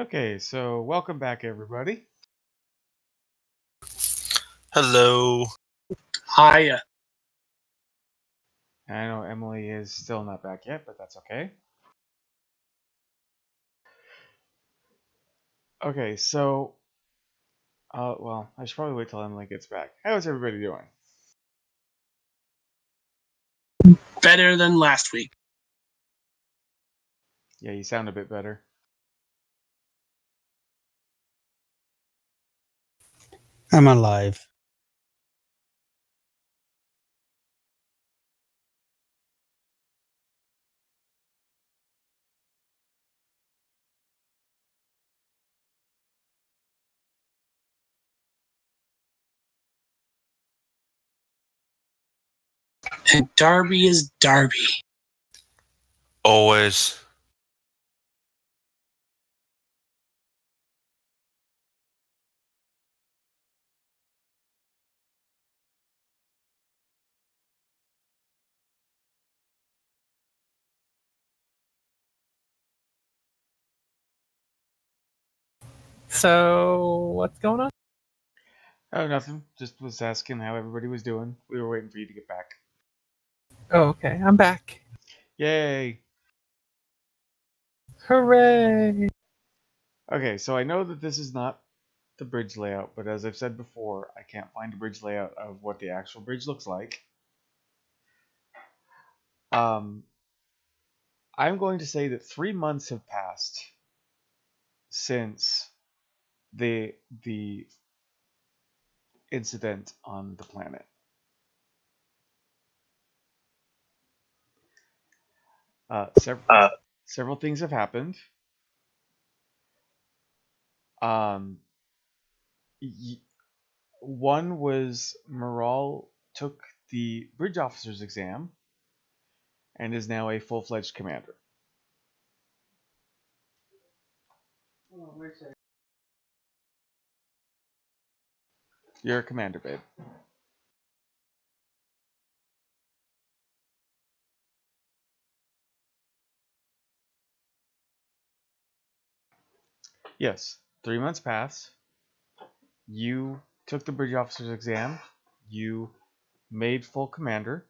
Okay, so welcome back, everybody. Hello. Hiya. I know Emily is still not back yet, but that's okay. Okay, so, well, I should probably wait till Emily gets back. How's everybody doing? Better than last week. Yeah, you sound a bit better. I'm alive. And Darby is Darby. Always. So, what's going on? Oh, nothing. Just was asking how everybody was doing. We were waiting for you to get back. Oh, okay. I'm back. Yay! Hooray! Okay, so I know that this is not the bridge layout, but as I've said before, I can't find a bridge layout of what the actual bridge looks like. I'm going to say that 3 months have passed since the incident on the planet. Several things have happened. One was Maral took the bridge officer's exam and is now a full-fledged commander. You're a commander, babe. Yes, 3 months pass. You took the bridge officer's exam. You made full commander.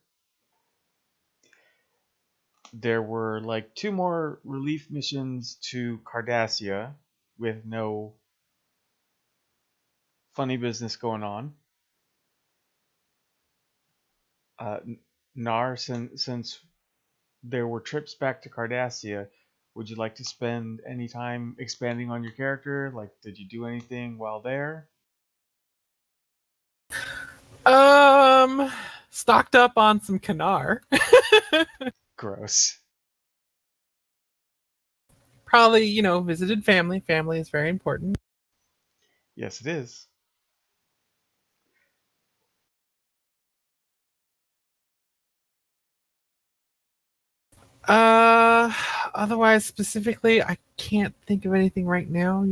There were like 2 more relief missions to Cardassia with no funny business going on. Nar, since there were trips back to Cardassia, would you like to spend any time expanding on your character? Like, did you do anything while there? Stocked up on some Kanar. Gross. Probably, visited family. Family is very important. Yes, it is. Otherwise, specifically, I can't think of anything right now,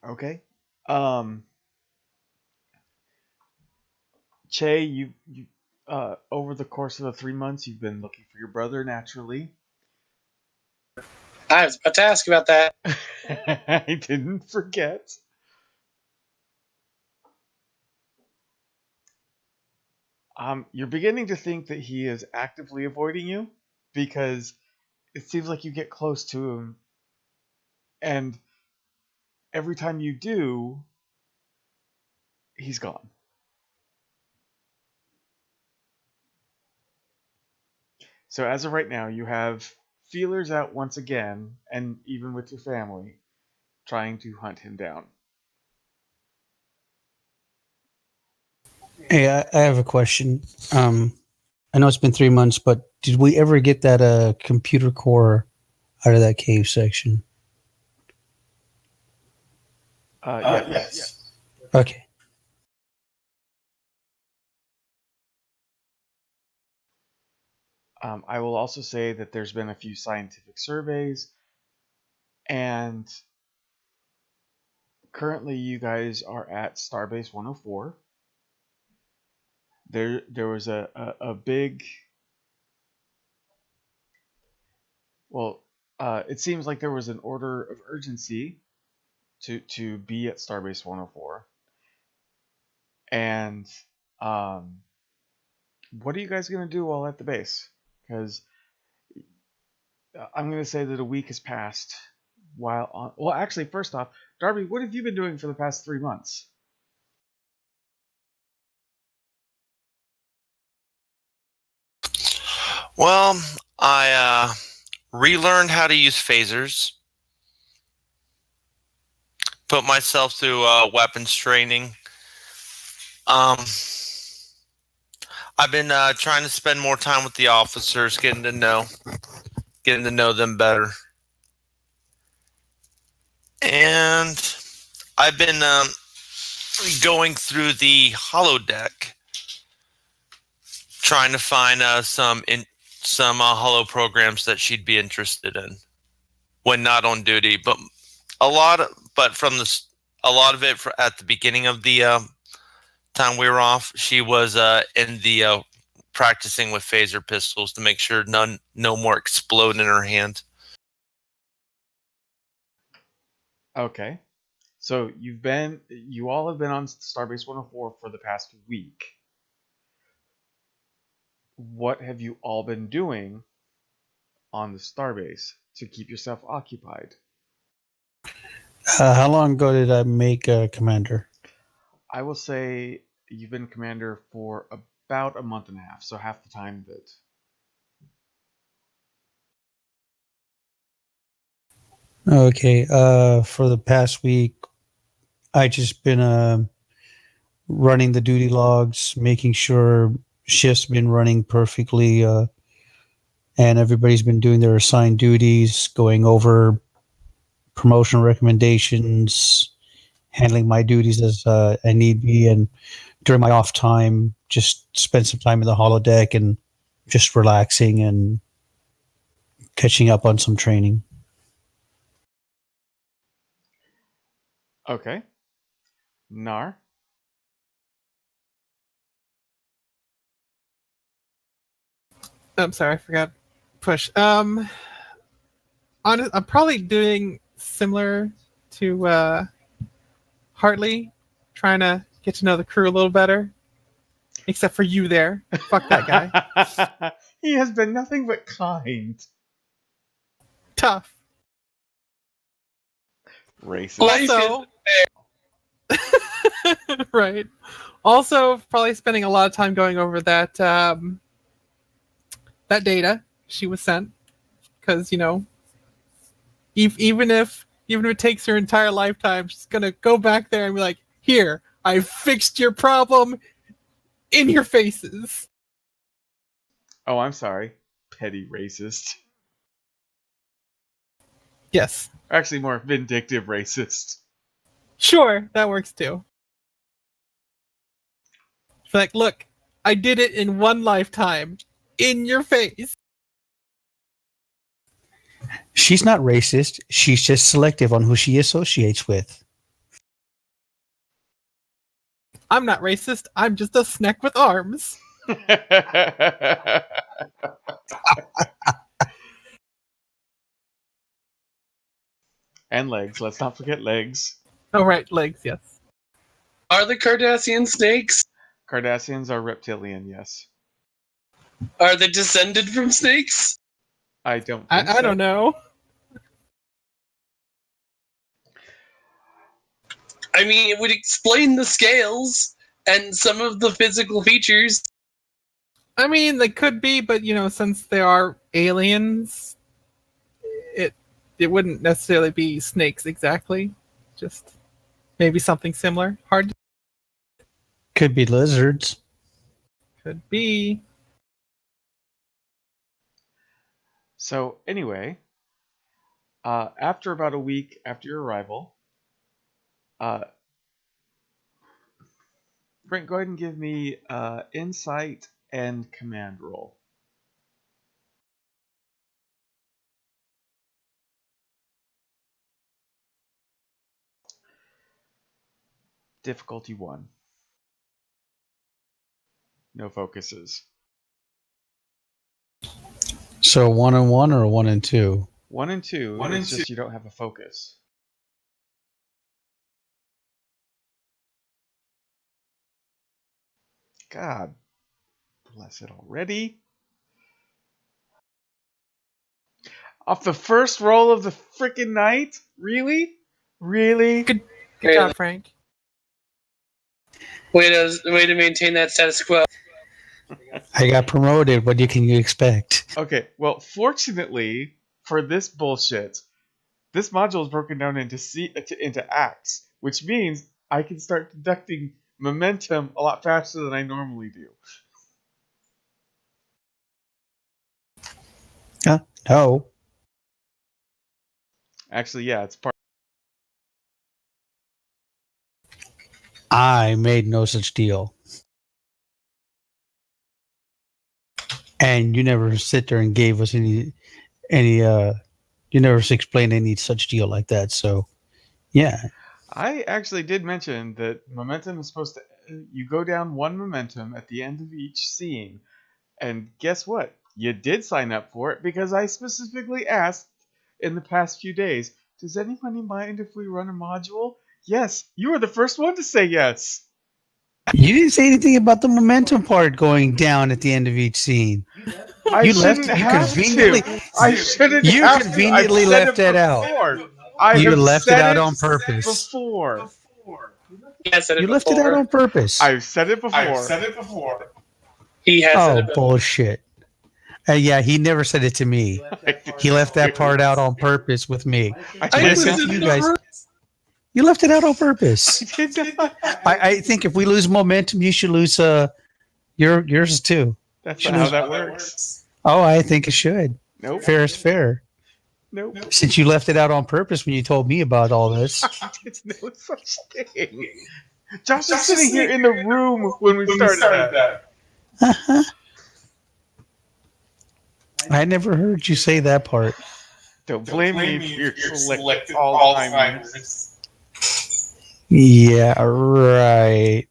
Okay. Che, you over the course of the 3 months, you've been looking for your brother naturally. I was about to ask about that. I didn't forget. You're beginning to think that he is actively avoiding you because it seems like you get close to him, and every time you do, he's gone. So as of right now, you have feelers out once again, and even with your family, trying to hunt him down. Hey, I have a question. I know it's been 3 months, but did we ever get that computer core out of that cave section? Yes. Okay. I will also say that there's been a few scientific surveys, and currently you guys are at Starbase 104. There was a big, well, it seems like there was an order of urgency to be at Starbase 104. And what are you guys going to do while at the base? Because I'm going to say that a week has passed while on. Well, actually, first off, Darby, what have you been doing for the past 3 months? Well, I relearned how to use phasers. Put myself through weapons training. I've been trying to spend more time with the officers, getting to know them better. And I've been going through the holodeck, trying to find some holo programs that she'd be interested in when not on duty. But a lot of it at the beginning of the time we were off, she was in the practicing with phaser pistols to make sure no more explode in her hand. Okay. So you all have been on Starbase 104 for the past week. What have you all been doing on the Starbase to keep yourself occupied? How long ago did I make commander? I will say you've been commander for about a month and a half, so half the time that. Okay. For the past week, I just been running the duty logs, making sure shifts been running perfectly, and everybody's been doing their assigned duties, going over promotional recommendations, handling my duties as I need be, and during my off time, just spend some time in the holodeck and just relaxing and catching up on some training. Okay. Nar? I'm sorry, I forgot. Push. I'm probably doing similar to Hartley, trying to get to know the crew a little better. Except for you there. Fuck that guy. He has been nothing but kind. Tough. Racist. Also, right. Also, probably spending a lot of time going over that that data she was sent, because even if it takes her entire lifetime, she's gonna go back there and be like, "Here, I fixed your problem in your faces." Oh, I'm sorry. Petty racist. Yes. Actually, more vindictive racist. Sure, that works too. It's like, look, I did it in one lifetime. In your face. She's not racist. She's just selective on who she associates with. I'm not racist. I'm just a snack with arms. And legs. Let's not forget legs. Oh, right, legs, yes. Are the Cardassian snakes? Cardassians are reptilian, yes. Are they descended from snakes? I don't think I don't know. I mean, it would explain the scales and some of the physical features. I mean, they could be, but since they are aliens, it wouldn't necessarily be snakes exactly. Just maybe something similar. Hard to... Could be lizards. Could be. So anyway, after about a week after your arrival, Brent, go ahead and give me insight and command roll. Difficulty 1. No focuses. So 1 and 1 or 1 and 2? 1 and 2. It's just you don't have a focus. God bless it already. Off the first roll of the freaking night? Really? Really? Good Really? job, Frank. Way to maintain that status quo. I got promoted. What can you expect? Okay, well, fortunately for this bullshit, this module is broken down into acts, which means I can start deducting momentum a lot faster than I normally do. No. Actually, yeah, it's part. I made no such deal. And you never sit there and gave us any you never explained any such deal like that. So, yeah. I actually did mention that momentum is supposed to. You go down 1 momentum at the end of each scene, and guess what? You did sign up for it because I specifically asked in the past few days, does anybody mind if we run a module? Yes, you were the first one to say yes. You didn't say anything about the momentum part going down at the end of each scene. I You shouldn't left- you have conveniently- to. I shouldn't You have conveniently to. I've said left it that out. before. I You have left it said out on purpose. Before. Yes, You left it out on purpose. I've said it before. He has said Oh, it. bullshit. Yeah, he never said it to me. He left that part out on purpose with me. I I did was Listen not. in to you the guys. room. You left it out on purpose. I did not. I think if we lose momentum, you should lose yours too. That's not how that works. Oh, I think it should. Nope. Fair is fair. Nope. Since you left it out on purpose when you told me about all this. It's no such thing. Josh is sitting here in the room when we started that. Uh-huh. I never heard you say that part. Don't blame me if you're selected Alzheimer's. Yeah, right.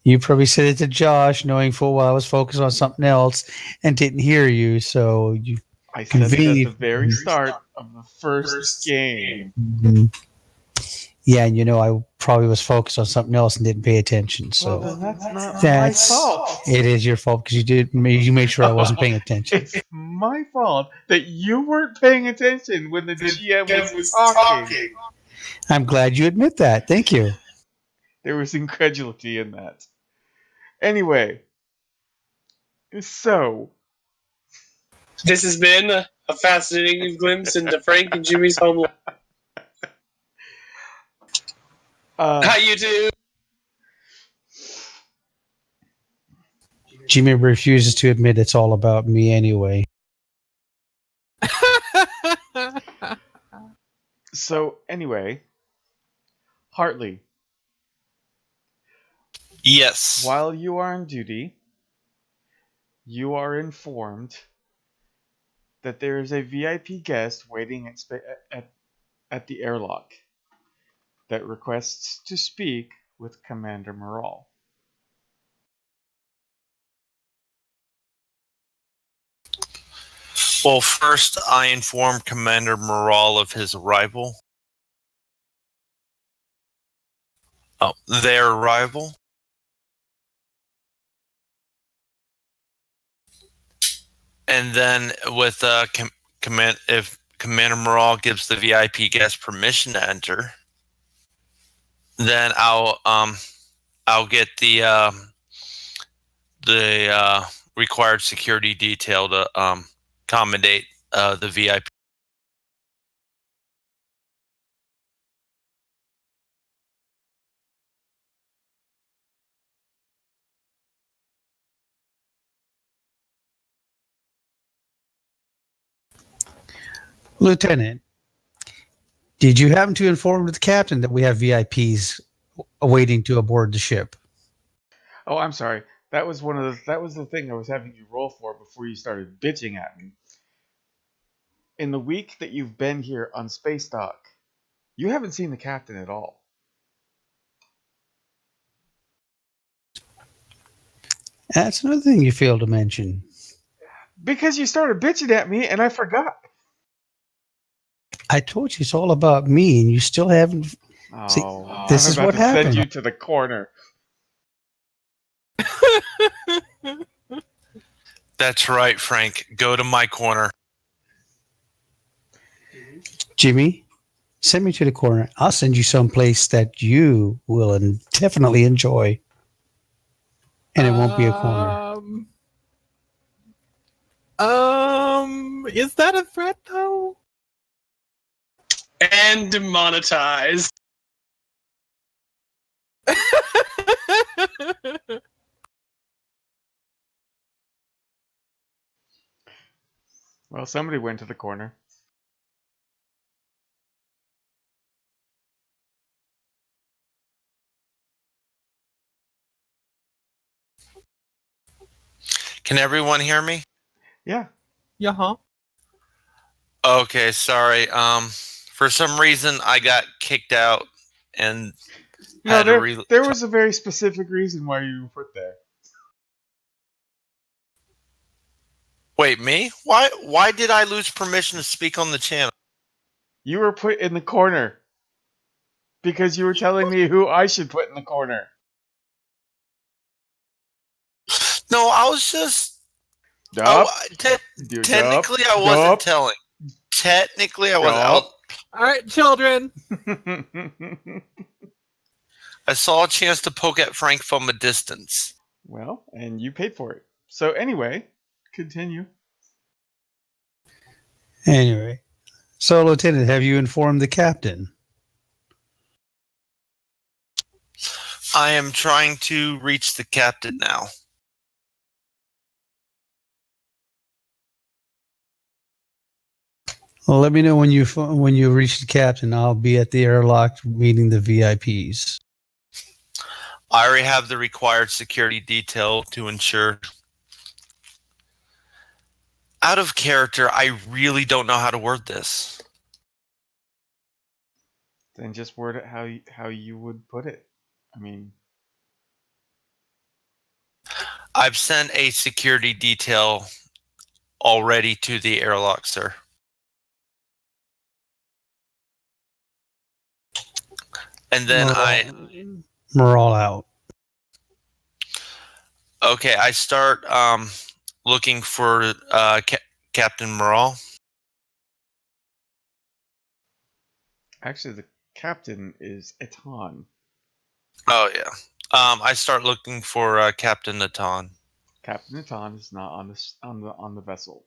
You probably said it to Josh, knowing full well I was focused on something else and didn't hear you. So you. I said it at the Convenient. very start of the first game. Mhm. Yeah, and I probably was focused on something else and didn't pay attention. So Well, then that's not That's- my fault. it is your fault because you made sure I wasn't paying attention. It's my fault that you weren't paying attention when the GM was talking. I'm glad you admit that. Thank you. There was incredulity in that. Anyway, so This has been a fascinating glimpse into Frank and Jimmy's home life. How you do? Jimmy refuses to admit it's all about me anyway. So anyway, Hartley, Yes. while you are on duty, you are informed that there is a VIP guest waiting at the airlock that requests to speak with Commander Moral. Well, first, I informed Commander Moral of his arrival. Oh, their arrival. And then, with if Commander Moral gives the VIP guest permission to enter, then I'll get the required security detail to accommodate the VIP. Lieutenant, did you happen to inform the captain that we have VIPs awaiting to aboard the ship? Oh, I'm sorry. That was the thing I was having you roll for before you started bitching at me. In the week that you've been here on Space Dock, you haven't seen the captain at all. That's another thing you failed to mention. Because you started bitching at me and I forgot. I told you it's all about me, and you still haven't. See, Oh, this I'm is about what to send happened. you to the corner. That's right, Frank. Go to my corner. Jimmy, send me to the corner. I'll send you someplace that you will definitely enjoy. And it won't be a corner. Is that a threat though? And demonetized. Well, somebody went to the corner. Can everyone hear me? Yeah. Yeah. Okay, sorry. For some reason I got kicked out and No, had to there was a very specific reason why you were put there. Wait, me? Why did I lose permission to speak on the channel? You were put in the corner because you were telling me who I should put in the corner. No, I was just Yup. technically I wasn't telling. Technically I wasn't. All right, children. I saw a chance to poke at Frank from a distance. Well, and you paid for it. So anyway, continue. Anyway, so Lieutenant, have you informed the captain? I am trying to reach the captain now. Well, let me know when you reach the captain. I'll be at the airlock meeting the VIPs. I already have the required security detail to ensure. Out of character, I really don't know how to word this. Then just word it how you would put it. I mean, I've sent a security detail already to the airlock, sir. And then we're all out. Okay, I start looking for Captain Morale. actually, the captain is Etan. Oh yeah. I start looking for Captain Natan. Captain Etan is not on the vessel.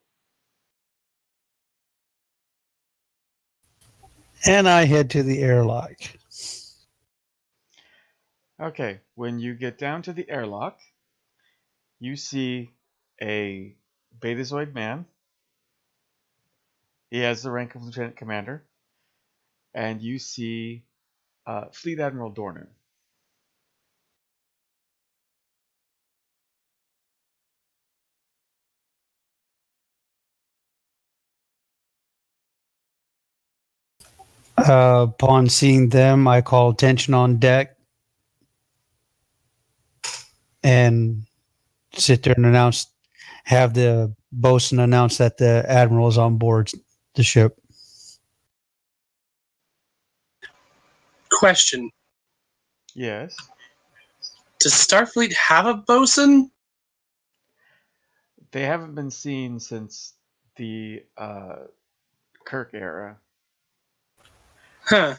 And I head to the airlock. Okay, when you get down to the airlock, you see a Betazoid man. He has the rank of Lieutenant Commander. And you see Fleet Admiral Dornan. Upon seeing them, I call attention on deck and sit there and have the bosun announce that the admiral is on board the ship. Question. Yes. Does Starfleet have a bosun? They haven't been seen since the Kirk era. Huh.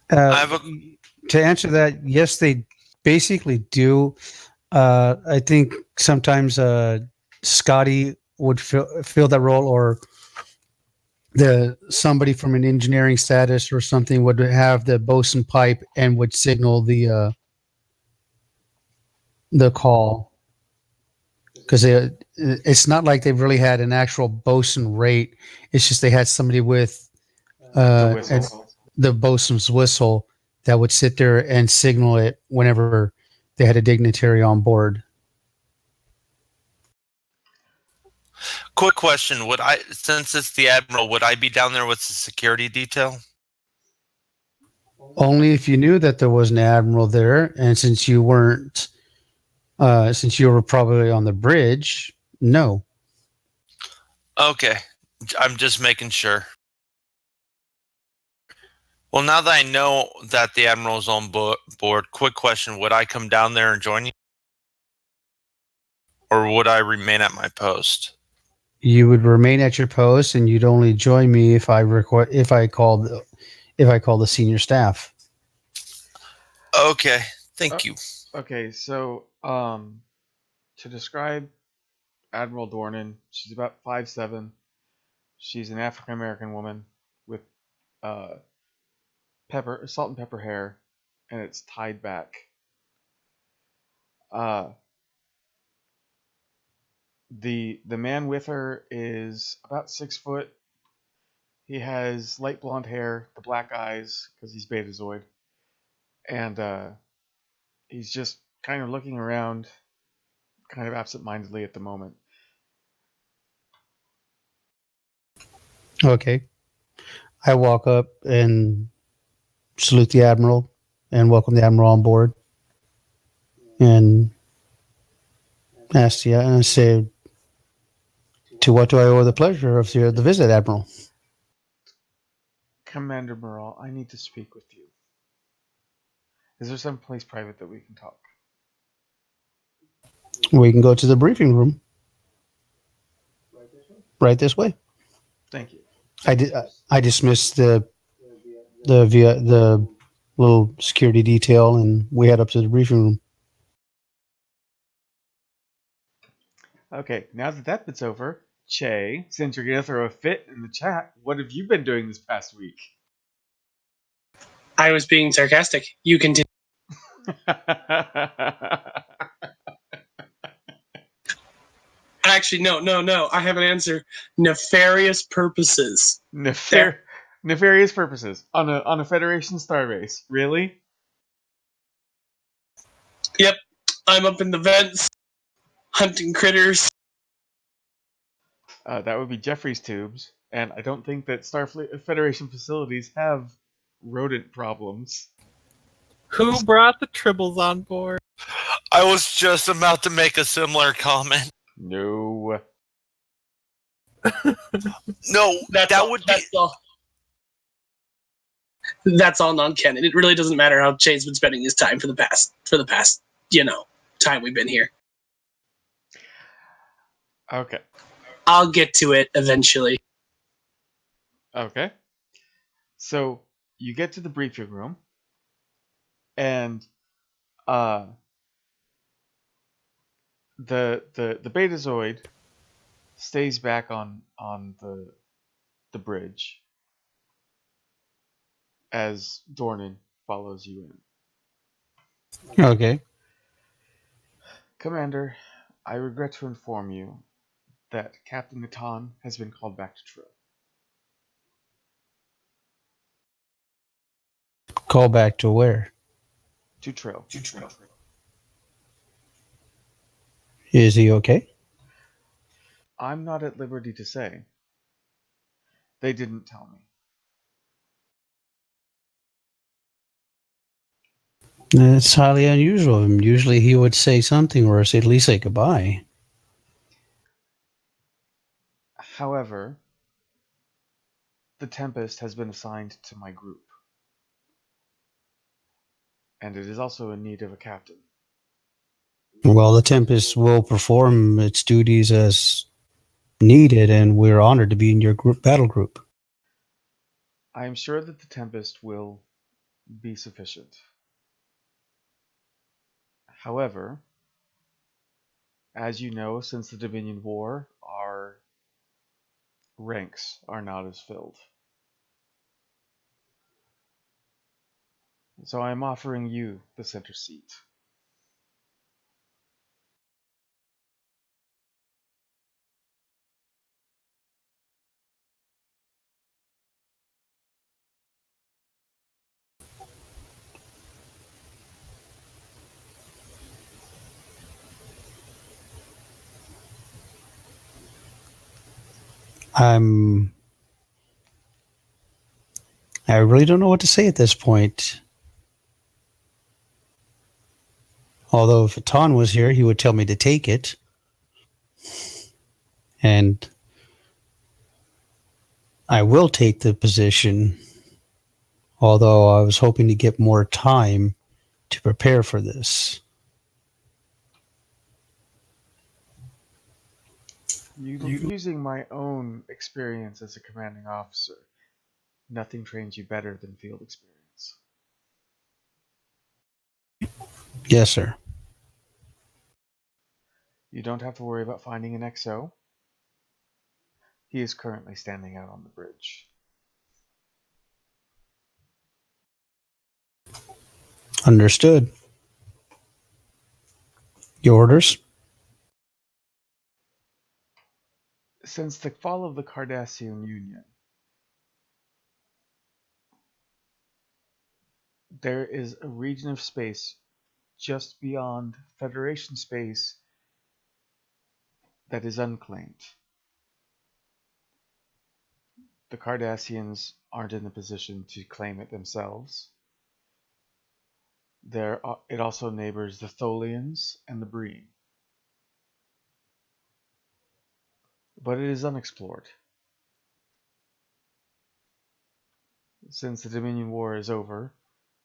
To answer that, yes, they basically do. I think sometimes Scotty would fill that role, or somebody from an engineering status or something would have the bosun pipe and would signal the call. Because it's not like they've really had an actual bosun rate. It's just they had somebody with the bosun's whistle that would sit there and signal it whenever they had a dignitary on board. Quick question: since it's the Admiral, would I be down there with the security detail? Only if you knew that there was an admiral there, and since you weren't, since you were probably on the bridge, no. Okay, I'm just making sure. Well, now that I know that the Admiral's on board, quick question. Would I come down there and join you? Or would I remain at my post? You would remain at your post, and you'd only join me if I call the senior staff. Okay, thank you. Okay, so to describe Admiral Dornan, she's about 5'7". She's an African American woman with salt and pepper hair, and it's tied back. The man with her is about 6 foot. He has light blonde hair, the black eyes because he's Betazoid, and he's just kind of looking around, kind of absent-mindedly at the moment. Okay. I walk up and salute the Admiral and welcome the Admiral on board. And ask you and say, to what do I owe the pleasure of the visit, Admiral? Commander Morale, I need to speak with you. Is there some place private that we can talk? We can go to the briefing room. Right this way. Thank you. I dismissed the little security detail, and we head up to the briefing room. Okay, now that bit's over, Che, since you're gonna throw a fit in the chat, what have you been doing this past week? I was being sarcastic. You continue. Actually, no. I have an answer. Nefarious purposes. Nefarious purposes on a Federation starbase. Really? Yep. I'm up in the vents, hunting critters. That would be Jeffrey's tubes, and I don't think that Starfleet Federation facilities have rodent problems. Who brought the tribbles on board? I was just about to make a similar comment. No. No, That's all non-canon. It really doesn't matter how Che's been spending his time for the past, time we've been here. Okay. I'll get to it eventually. Okay. So you get to the briefing room, and the Betazoid stays back on the bridge as Dornan follows you in. Okay. Commander, I regret to inform you that Captain Natan has been called back to Trill. Call back to where? To Trill. Is he okay? I'm not at liberty to say. They didn't tell me. It's highly unusual of him. Usually he would say something or at least say goodbye. However, the Tempest has been assigned to my group. And it is also in need of a captain. Well, the Tempest will perform its duties as needed, and we're honored to be in your battle group. I am sure that the Tempest will be sufficient. However, as you know, since the Dominion War, our ranks are not as filled. So I am offering you the center seat. I really don't know what to say at this point. Although if Ton was here, he would tell me to take it. And I will take the position, although I was hoping to get more time to prepare for this. Using my own experience as a commanding officer, nothing trains you better than field experience. Yes, sir. You don't have to worry about finding an XO. He is currently standing out on the bridge. Understood. Your orders? Since the fall of the Cardassian Union, there is a region of space just beyond Federation space that is unclaimed. The Cardassians aren't in a position to claim it themselves. It also neighbors the Tholians and the Breen. But it is unexplored. Since the Dominion War is over,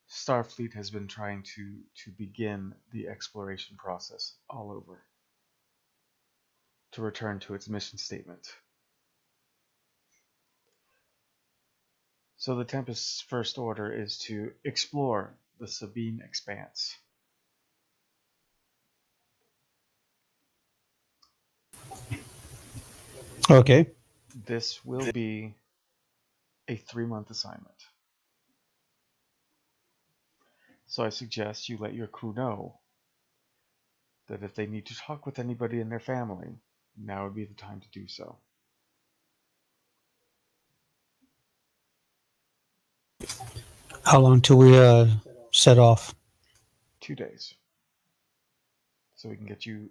Starfleet has been trying to begin the exploration process all over, to return to its mission statement. So the Tempest's first order is to explore the Sabine Expanse. Okay. This will be a 3-month assignment. So I suggest you let your crew know that if they need to talk with anybody in their family, now would be the time to do so. How long till we set off? 2 days. So we can get you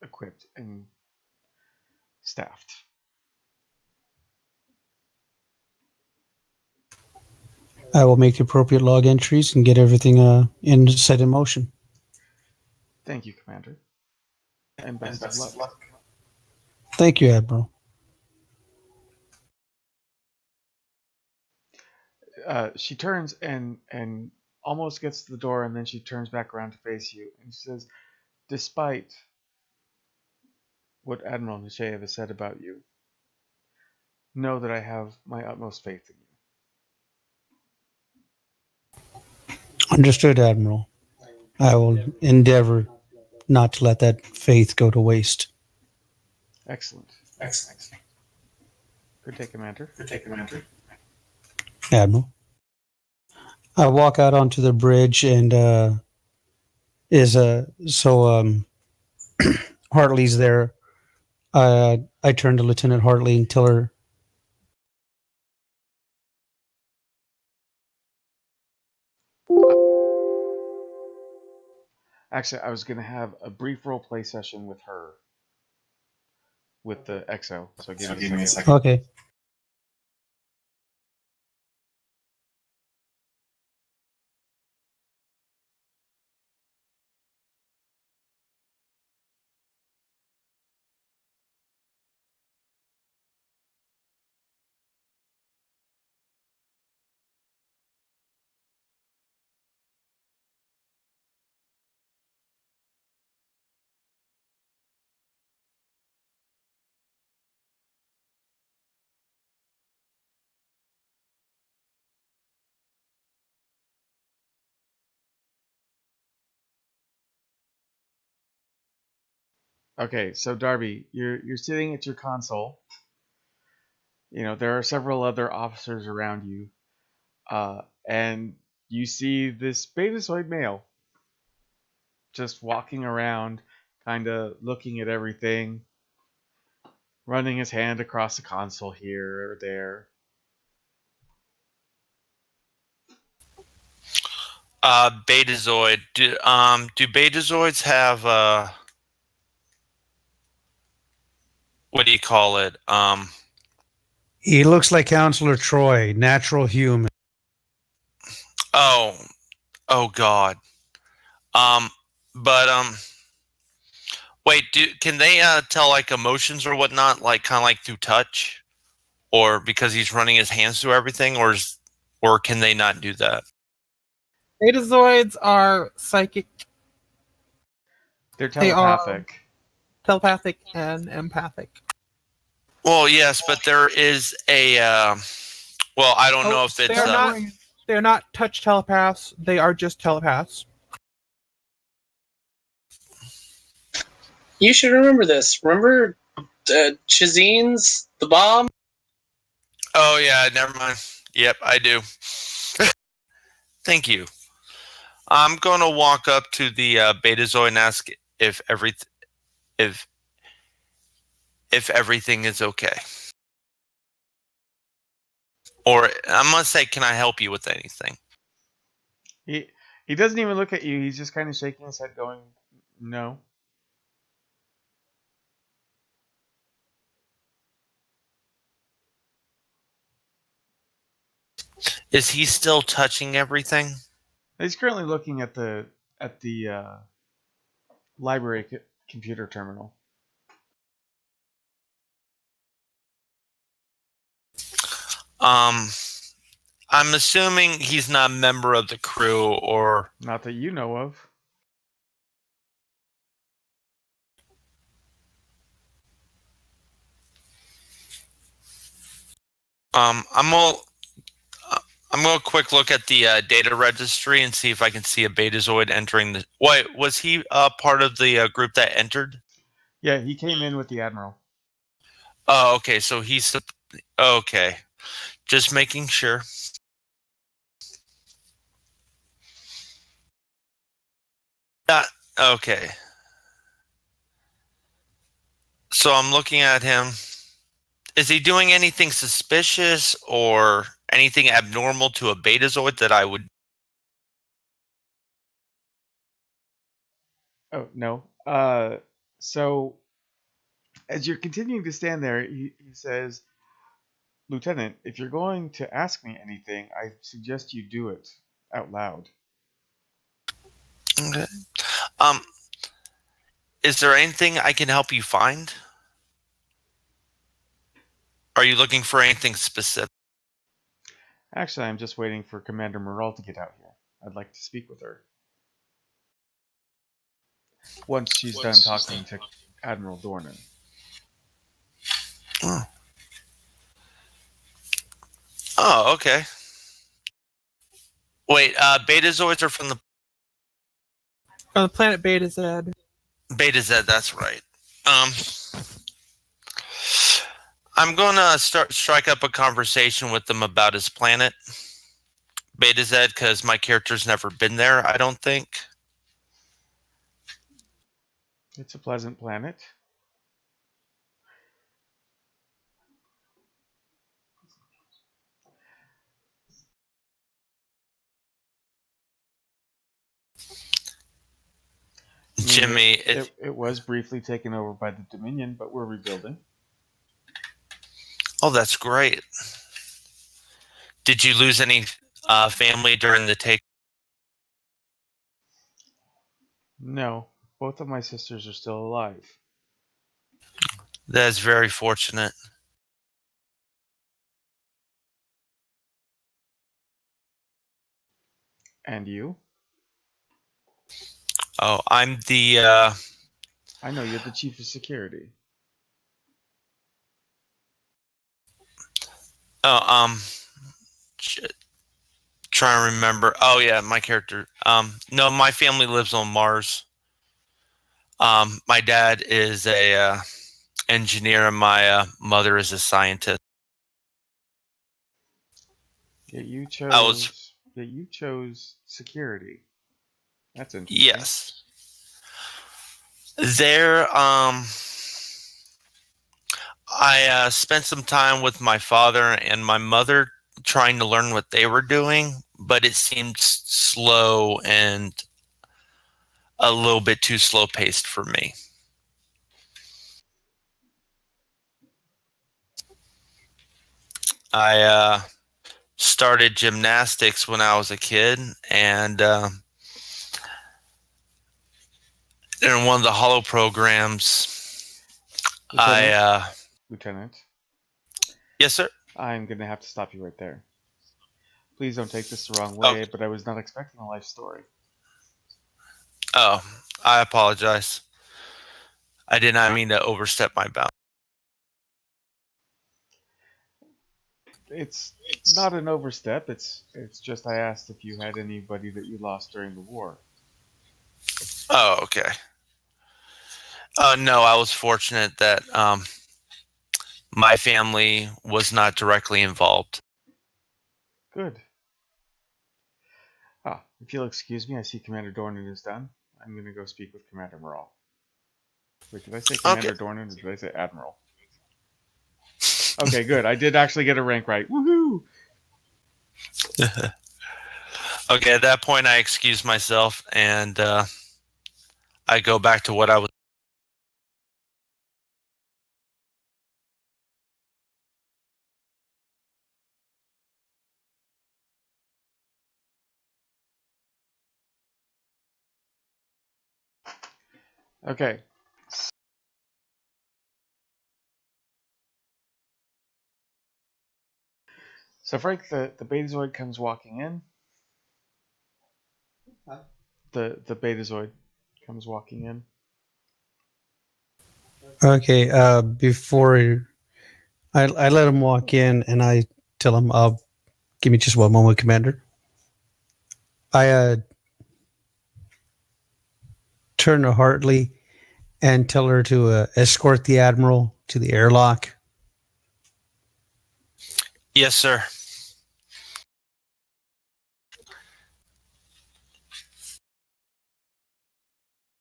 equipped and staffed. I will make the appropriate log entries and get everything set in motion. Thank you, Commander. And best of luck. Thank you, Admiral. She turns and almost gets to the door, and then she turns back around to face you, and she says, "Despite what Admiral Nechayev has said about you, know that I have my utmost faith in you." Understood, Admiral. I will endeavor not to let that faith go to waste. Excellent. Good day, Commander. Admiral. I walk out onto the bridge and Hartley's there. I turn to Lieutenant Hartley and tell her, Actually, I was going to have a brief role play session with her, with the XO. So give me a second. okay. Okay, so Darby, you're sitting at your console. You know, there are several other officers around you, and you see this Betazoid male just walking around, kind of looking at everything, running his hand across the console here or there. Betazoid. Do Betazoids have what do you call it? He looks like Counselor Troy, natural human. Oh God. But wait. Can they tell like emotions or whatnot, like kind of like through touch? or because he's running his hands through everything, or can they not do that? Betazoids are psychic. They're They are telepathic. telepathic and empathic. Well, yes, but there is a. Well, I don't know if it's. They're not touch telepaths. They are just telepaths. You should remember this. Remember Shazine's the bomb? Oh yeah, never mind. Yep, I do. Thank you. I'm gonna walk up to the Betazoid and ask if everything is okay. Or I'm gonna say, can I help you with anything? He doesn't even look at you. He's just kind of shaking his head, going, "No." Is he still touching everything? He's currently looking at the library computer terminal. I'm assuming he's not a member of the crew, or Not that you know of. I'm gonna quick look at the data registry and see if I can see a Betazoid entering the. Wait, was he part of the group that entered? Yeah, he came in with the Admiral. Oh, okay. So he's okay. Just making sure. Okay. So I'm looking at him. Is he doing anything suspicious or anything abnormal to a Betazoid that I would? Oh, no. So as you're continuing to stand there, he says, "Lieutenant, if you're going to ask me anything, I suggest you do it out loud." Okay. Is there anything I can help you find? Are you looking for anything specific? Actually, I'm just waiting for Commander Morale to get out here. I'd like to speak with her. Once she's done talking to Admiral Dornan. Oh, okay. Wait, Betazoids are from the Planet Beta Z. Beta Z. That's right. I'm gonna strike up a conversation with them about his planet, Beta Z, because my character's never been there. I don't think. It's a pleasant planet. Jimmy, it was briefly taken over by the Dominion, but we're rebuilding. Oh, that's great. Did you lose any family during the take? No, both of my sisters are still alive. That is very fortunate. And you? Oh, I'm the. I know, you're the chief of security. Oh, shit. Trying to remember. Oh yeah, my character. No, my family lives on Mars. My dad is a engineer, and my mother is a scientist. Yet you chose security. That's interesting. Yes. There, I spent some time with my father and my mother trying to learn what they were doing, but it seemed slow and a little bit too slow paced for me. I started gymnastics when I was a kid, and in one of the holo programs, Lieutenant? Lieutenant? Yes, sir. I'm going to have to stop you right there. Please don't take this the wrong way, but I was not expecting a life story. Oh, I apologize. I did not mean to overstep my bounds. It's not an overstep. It's just I asked if you had anybody that you lost during the war. Oh, okay. No, I was fortunate that my family was not directly involved. Good. If you'll excuse me, I see Commander Dornan is done. I'm going to go speak with Commander Morale. Wait, did I say Commander Dornan or did I say Admiral? Okay, good. I did actually get a rank right. Woohoo! Okay, at that point, I excuse myself and I go back to what I was. Okay. So Frank, the Betazoid comes walking in. The Betazoid comes walking in. Okay, before I let him walk in, and I tell him, give me just one moment, Commander. I turn to Hartley and tell her to escort the Admiral to the airlock. Yes, sir.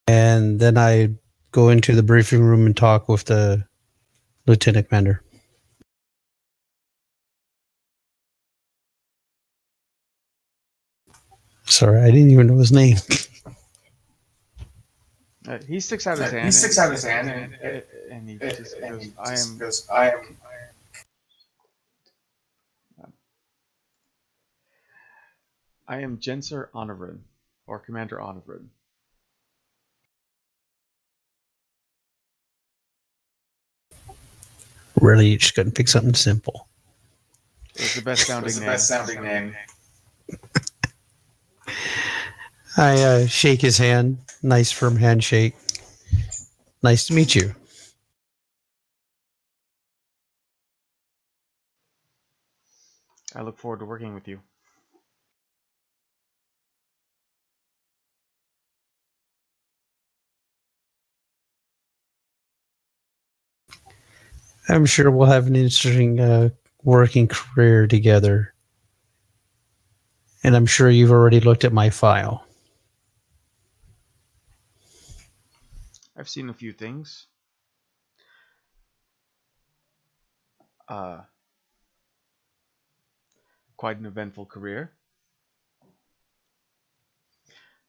And then I go into the briefing room and talk with the Lieutenant Commander. Sorry, I didn't even know his name. He sticks out his hand. He sticks out his hand and he just goes, I am Jenser Honorin, or Commander Honorin. Really, you just couldn't pick something simple. It's the best sounding name. I shake his hand. Nice firm handshake. Nice to meet you. I look forward to working with you. I'm sure we'll have an interesting working career together. And I'm sure you've already looked at my file. I've seen a few things. Quite an eventful career.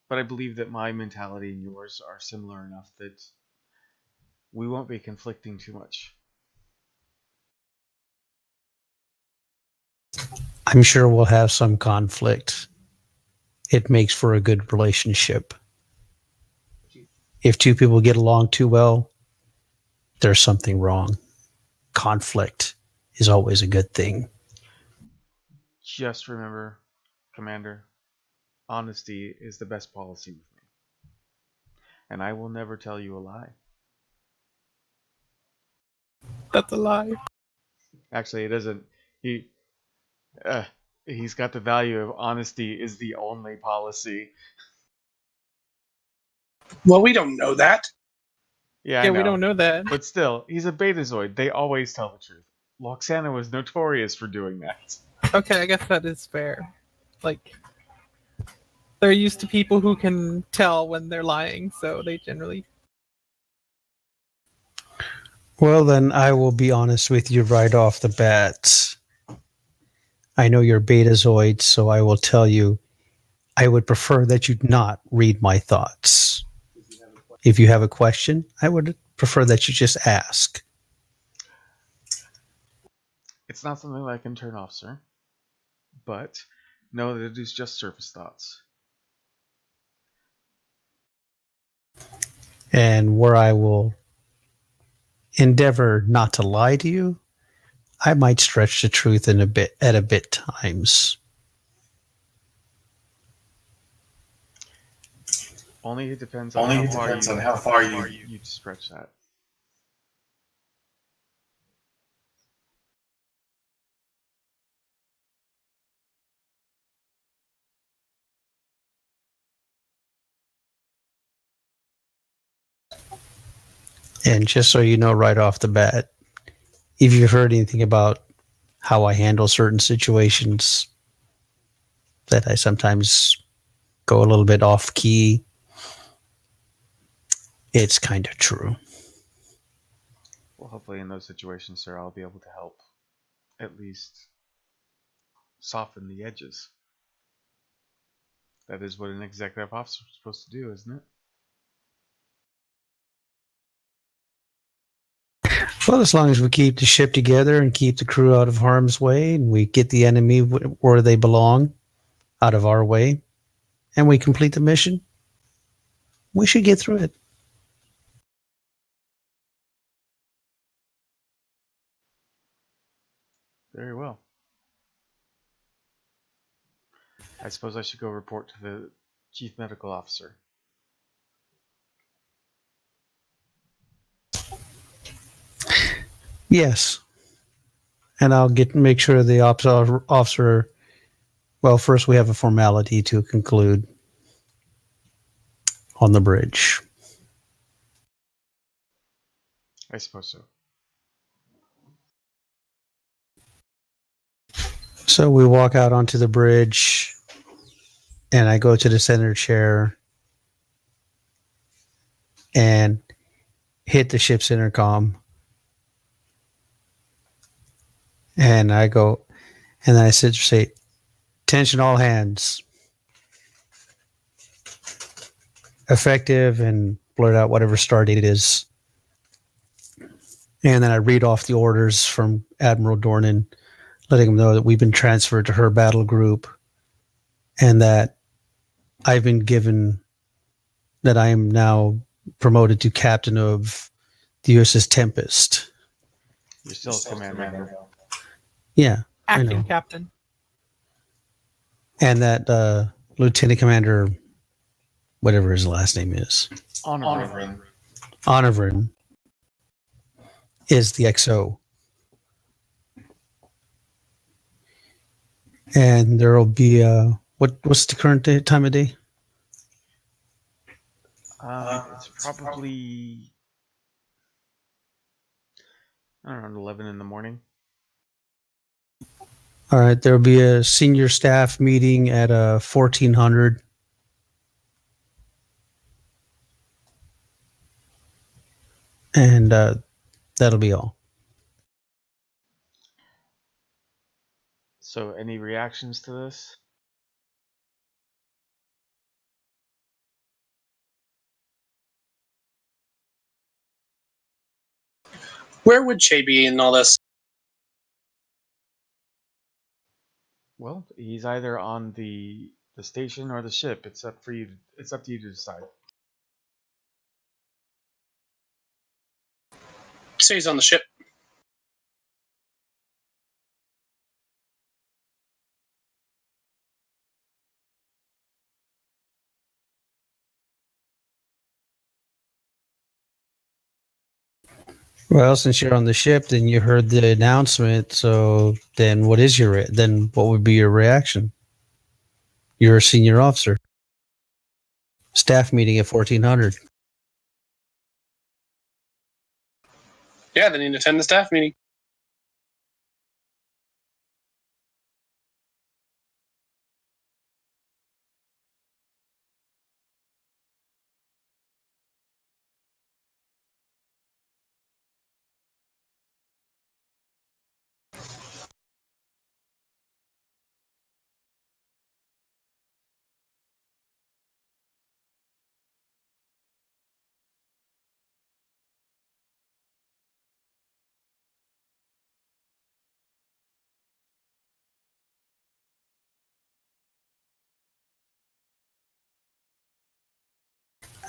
But I believe that my mentality and yours are similar enough that we won't be conflicting too much. I'm sure we'll have some conflict. It makes for a good relationship. If two people get along too well, there's something wrong. Conflict is always a good thing. Just remember, Commander, honesty is the best policy with me. And I will never tell you a lie. That's a lie. Actually, it isn't. He's got the value of honesty is the only policy. Well, we don't know that. Yeah, We don't know that. But still, he's a Betazoid. They always tell the truth. Loxana was notorious for doing that. Okay, I guess that is fair. Like, they're used to people who can tell when they're lying, so they generally... Well, then I will be honest with you right off the bat. I know you're Betazoid, so I will tell you, I would prefer that you not read my thoughts. If you have a question, I would prefer that you just ask. It's not something that I can turn off, sir. But know that it is just surface thoughts. And where I will endeavor not to lie to you, I might stretch the truth in a bit times. Only it depends on how far you stretch that. And just so you know right off the bat, if you've heard anything about how I handle certain situations, that I sometimes go a little bit off key, it's kind of true. Well, hopefully in those situations, sir, I'll be able to help at least soften the edges. That is what an executive officer is supposed to do, isn't it? Well, as long as we keep the ship together and keep the crew out of harm's way, and we get the enemy where they belong, out of our way, and we complete the mission, we should get through it. Very well. I suppose I should go report to the chief medical officer. Yes. And I'll make sure the officer. Well, first we have a formality to conclude on the bridge. I suppose so. So we walk out onto the bridge, and I go to the center chair and hit the ship's intercom. And I go, and then I say, "Attention all hands. Effective," and blurt out whatever star date it is. And then I read off the orders from Admiral Dornan, letting him know that we've been transferred to her battle group and that I've been given that I am now promoted to captain of the USS Tempest. You're still a commander. Yeah. Acting captain. And that Lieutenant Commander, whatever his last name is, Honorvin, is the XO. And there will be what's the current time of day? It's probably around 11 in the morning. All right, there will be a senior staff meeting at 1400. And that'll be all. So, any reactions to this? Where would Che be in all this? Well, he's either on the station or the ship. It's up to you to decide. Say he's on the ship. Well, since you're on the ship, then you heard the announcement. So then what would be your reaction? You're a senior officer. Staff meeting at 1400. Yeah, then he'd attend the staff meeting.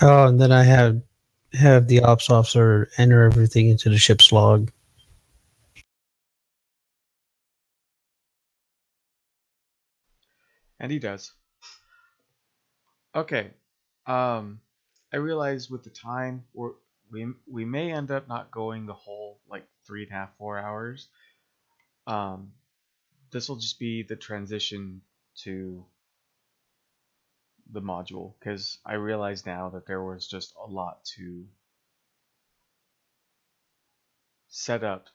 Oh, and then I have the ops officer enter everything into the ship's log. And he does. Okay. I realize with the time we may end up not going the whole like 3.5, 4 hours. This will just be the transition to the module because I realize now that there was just a lot to set up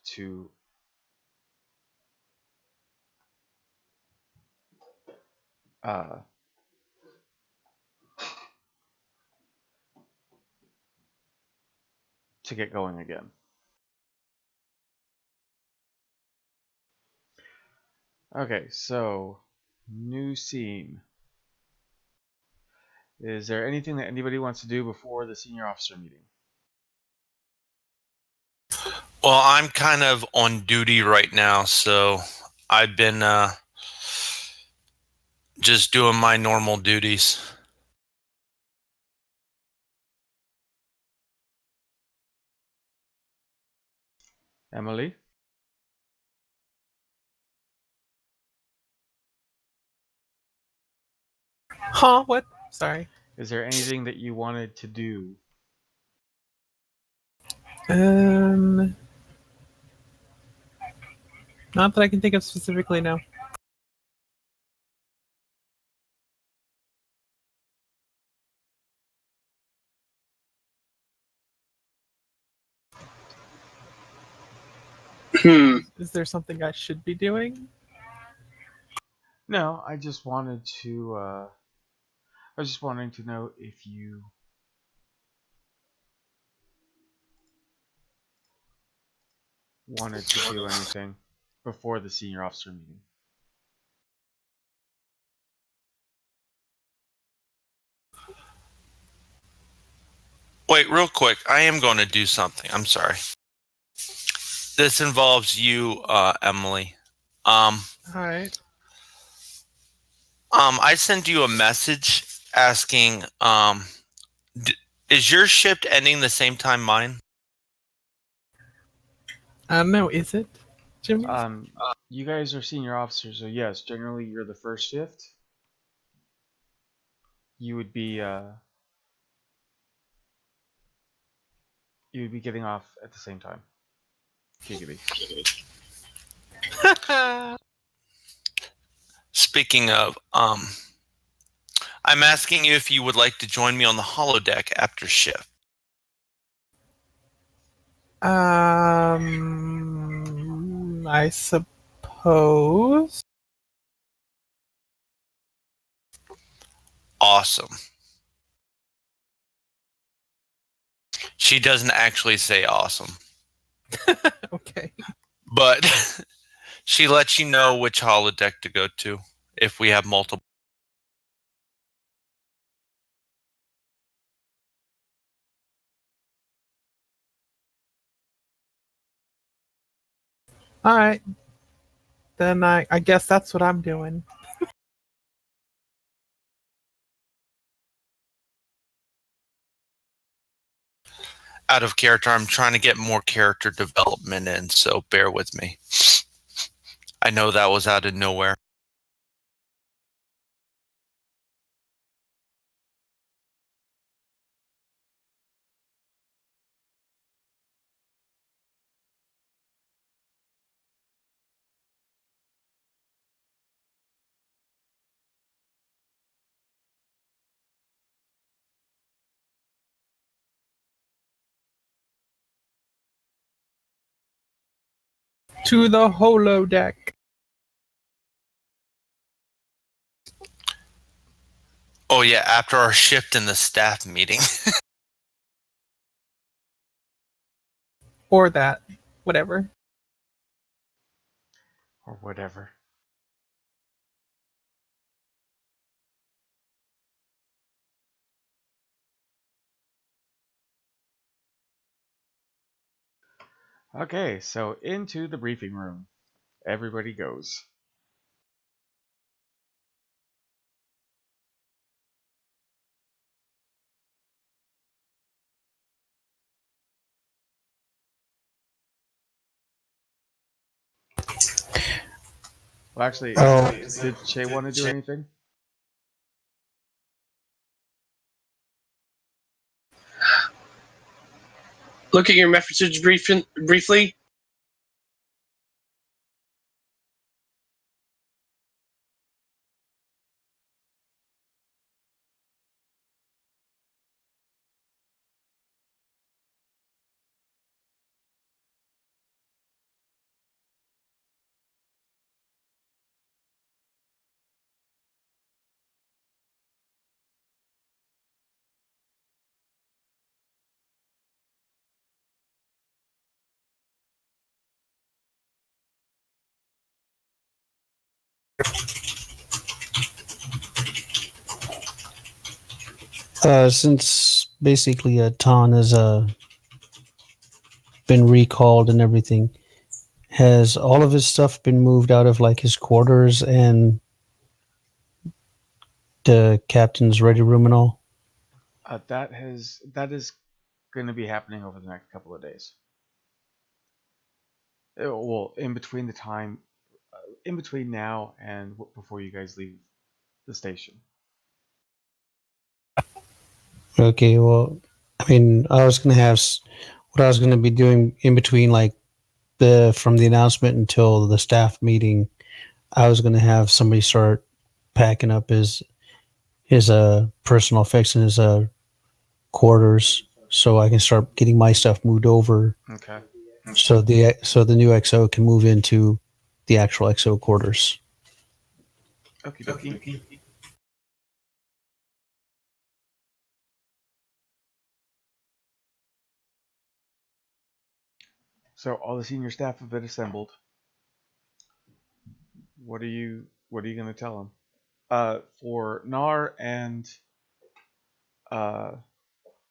uh, to get going again. Okay, so new scene. Is there anything that anybody wants to do before the senior officer meeting? Well, I'm kind of on duty right now, so I've been just doing my normal duties. Emily? Huh? What? Sorry. Is there anything that you wanted to do? Not that I can think of specifically now. Is there something I should be doing? No, I just wanted to. I was just wanting to know if you wanted to do anything before the senior officer meeting. Wait, real quick. I am going to do something. I'm sorry. This involves you, Emily. All right. I sent you a message asking, is your shift ending the same time mine? I don't know. Is it, Jimmy? You guys are senior officers, so yes, generally you're the first shift. You would be getting off at the same time. Giggity. Speaking of, I'm asking you if you would like to join me on the holodeck after shift. I suppose. Awesome. She doesn't actually say awesome. Okay. But she lets you know which holodeck to go to if we have multiple. All right. Then I guess that's what I'm doing. Out of character, I'm trying to get more character development in, so bear with me. I know that was out of nowhere. To the holodeck. Oh yeah, after our shift in the staff meeting. Or that. Whatever. Or whatever. Okay, so into the briefing room. Everybody goes. Well, actually, did Shay want to do anything? Look at your message briefly. Since basically Tan has been recalled and everything, has all of his stuff been moved out of like his quarters and the captain's ready room and all? That is going to be happening over the next couple of days. Well, in between the time, in between now and before you guys leave the station. Okay, well, I mean, I was gonna have what I was gonna be doing in between, like from the announcement until the staff meeting. I was gonna have somebody start packing up his personal effects in his quarters, so I can start getting my stuff moved over. Okay. So the new XO can move into the actual XO quarters. Okay. So all the senior staff have been assembled. What are you going to tell them? For Nar and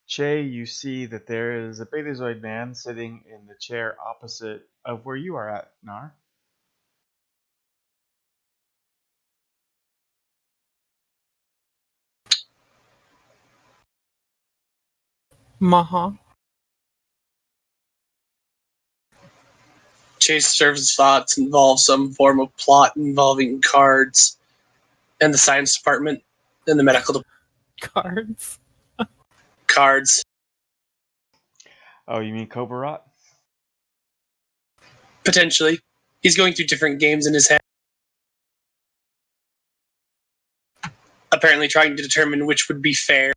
Che, you see that there is a Betazoid man sitting in the chair opposite of where you are at, Nar. Maha. Chase Service thoughts involve some form of plot involving cards and the science department and the medical Cards. cards. Oh, you mean Kobarat? Potentially. He's going through different games in his head. Apparently trying to determine which would be fair.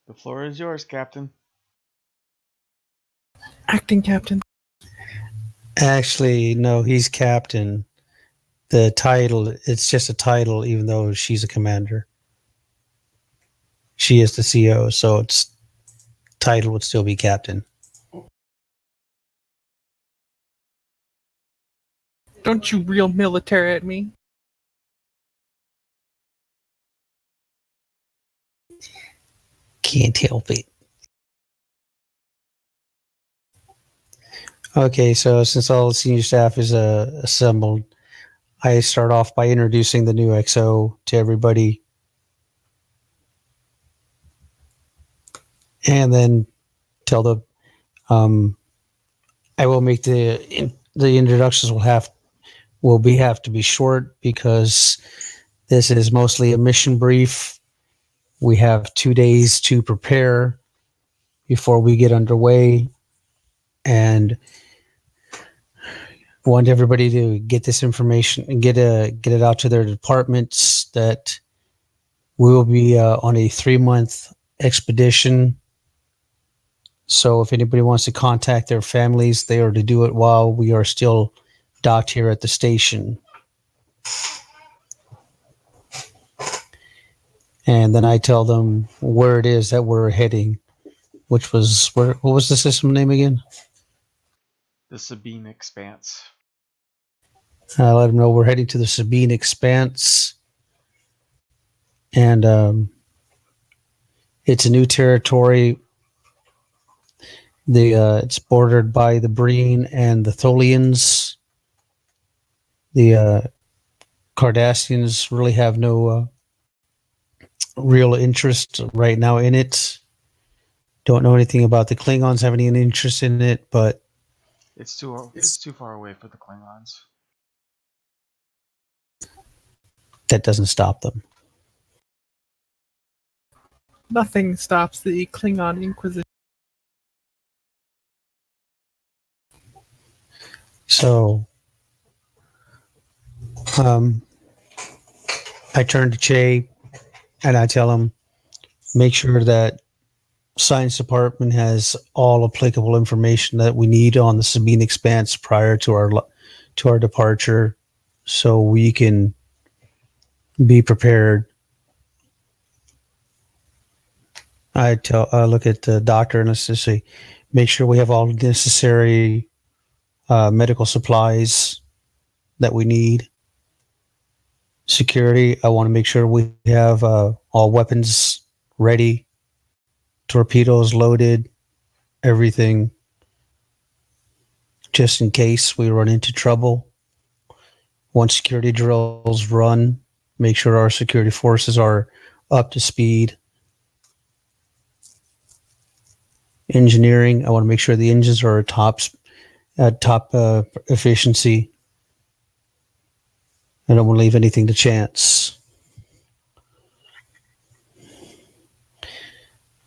The floor is yours, Captain. Acting captain. Actually, no, he's captain. The title, it's just a title, even though she's a commander. She is the CO, so its title would still be captain. Don't you real military at me. Can't help it. Okay, so since all the senior staff is assembled, I start off by introducing the new XO to everybody. And then tell them I will make the introductions have to be short because this is mostly a mission brief. We have 2 days to prepare before we get underway, and want everybody to get this information and get it out to their departments that we will be on a 3-month expedition. So if anybody wants to contact their families, they are to do it while we are still docked here at the station. And then I tell them where it is that we're heading, which was what was the system name again? The Sabine Expanse. I let them know we're heading to the Sabine Expanse. And it's a new territory. It's bordered by the Breen and the Tholians. The Cardassians really have no real interest right now in it. Don't know anything about the Klingons having any interest in it, but It's too far away for the Klingons. that doesn't stop them. Nothing stops the Klingon Inquisition. So, I turn to Che and I tell him, make sure that science department has all applicable information that we need on the Sabine Expanse prior to our departure, so we can be prepared. I look at the doctor and let's just say, make sure we have all necessary medical supplies that we need. Security, I want to make sure we have all weapons ready, torpedoes loaded, everything, just in case we run into trouble. Once security drills run, make sure our security forces are up to speed. Engineering, I want to make sure the engines are at top efficiency. I don't want to leave anything to chance.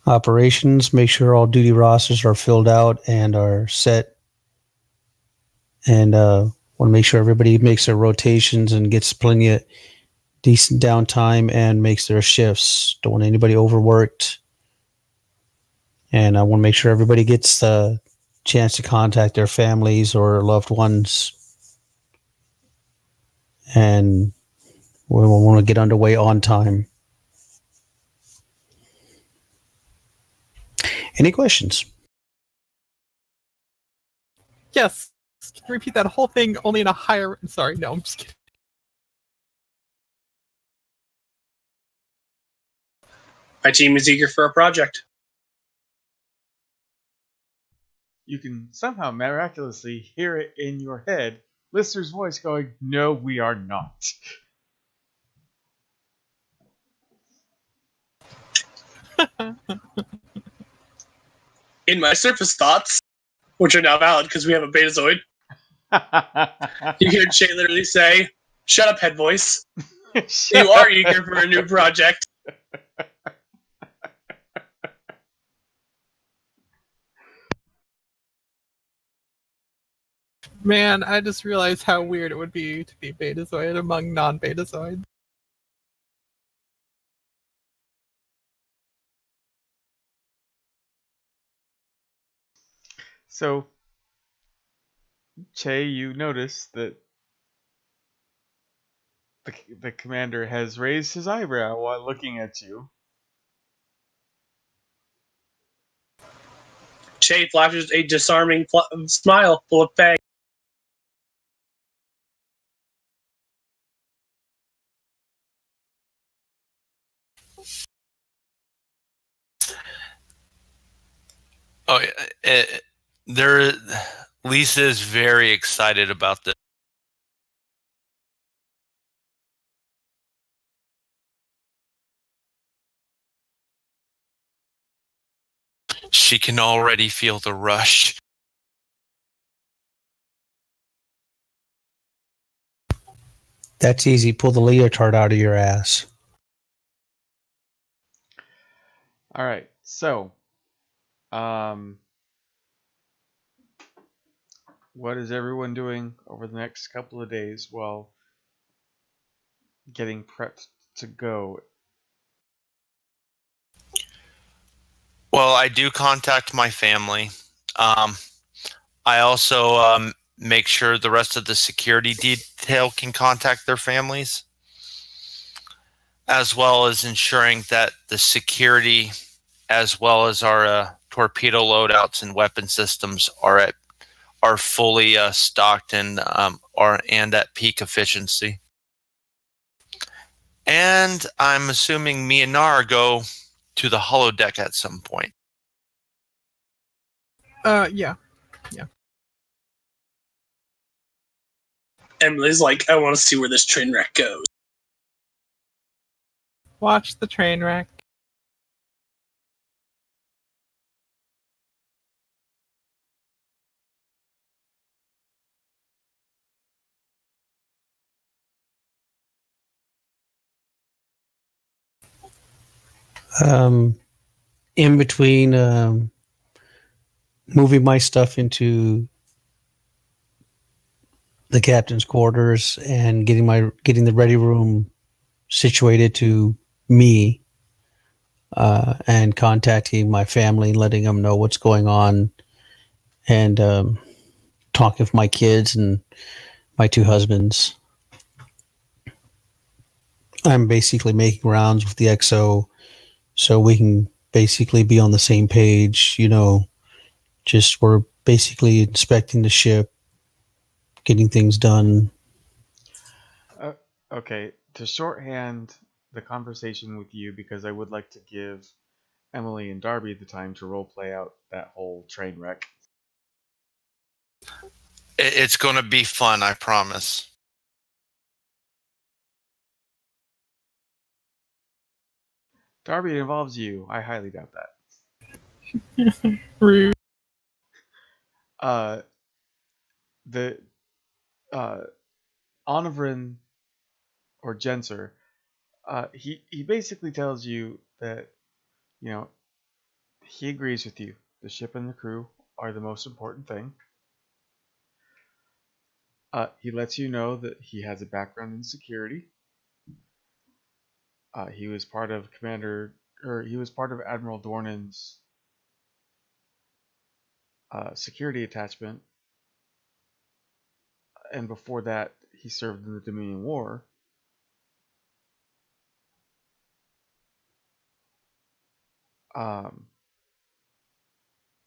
Operations, make sure all duty rosters are filled out and are set. And want to make sure everybody makes their rotations and gets plenty of decent downtime and makes their shifts. Don't want anybody overworked. And I want to make sure everybody gets the chance to contact their families or loved ones. And we want to get underway on time. Any questions? Yes. Repeat that whole thing, only in a higher. Sorry, no, I'm just kidding. My team is eager for a project. You can somehow miraculously hear it in your head, Lister's voice going, "No, we are not." In my surface thoughts, which are now valid because we have a Betazoid, you hear Che literally say, "Shut up, head voice. You are eager for a new project." Man, I just realized how weird it would be to be Betazoid among non-Betazoids. So, Che, you notice that the commander has raised his eyebrow while looking at you. Che flashes a disarming smile full of fang. Oh, there. Lisa is very excited about this. She can already feel the rush. That's easy. Pull the leotard out of your ass. All right, so, what is everyone doing over the next couple of days while getting prepped to go? Well, I do contact my family. I also make sure the rest of the security detail can contact their families, as well as ensuring that the security, as well as our torpedo loadouts and weapon systems, are fully stocked and and at peak efficiency. And I'm assuming me and Nar go to the holodeck at some point. Yeah. Emily's like, "I want to see where this train wreck goes." Watch the train wreck. in between moving my stuff into the captain's quarters and getting the ready room situated to me, and contacting my family and letting them know what's going on, and talking with my kids and my two husbands. I'm basically making rounds with the XO so we can basically be on the same page, just we're basically inspecting the ship, getting things done. Okay, to shorthand the conversation with you, because I would like to give Emily and Darby the time to role play out that whole train wreck. It's going to be fun, I promise. Darby, it involves you. I highly doubt that. Rude. The Onivrin or Jenser, he basically tells you that, he agrees with you. The ship and the crew are the most important thing. He lets you know that he has a background in security. He was part of Admiral Dornan's security attachment, and before that, he served in the Dominion War.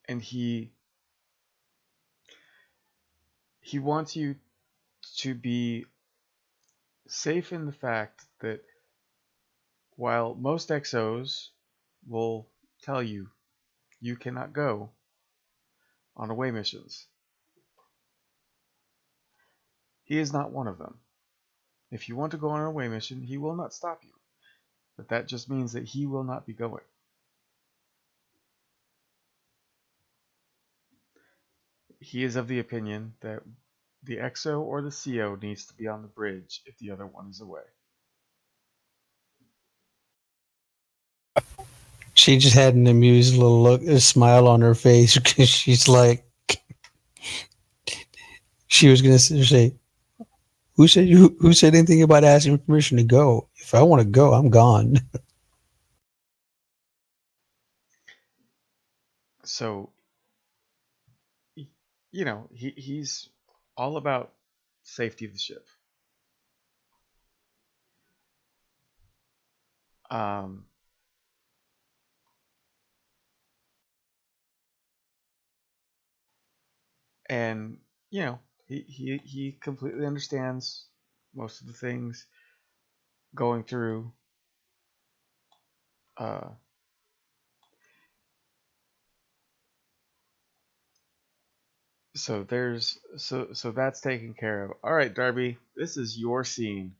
And he wants you to be safe in the fact that while most XOs will tell you you cannot go on away missions, he is not one of them. If you want to go on an away mission, he will not stop you. But that just means that he will not be going. He is of the opinion that the XO or the CO needs to be on the bridge if the other one is away. She just had an amused little look, a smile on her face, because she's like, she was going to say, who said anything about asking permission to go? If I want to go, I'm gone. So, he's all about safety of the ship. And he completely understands most of the things going through. So that's taken care of. All right, Darby, this is your scene.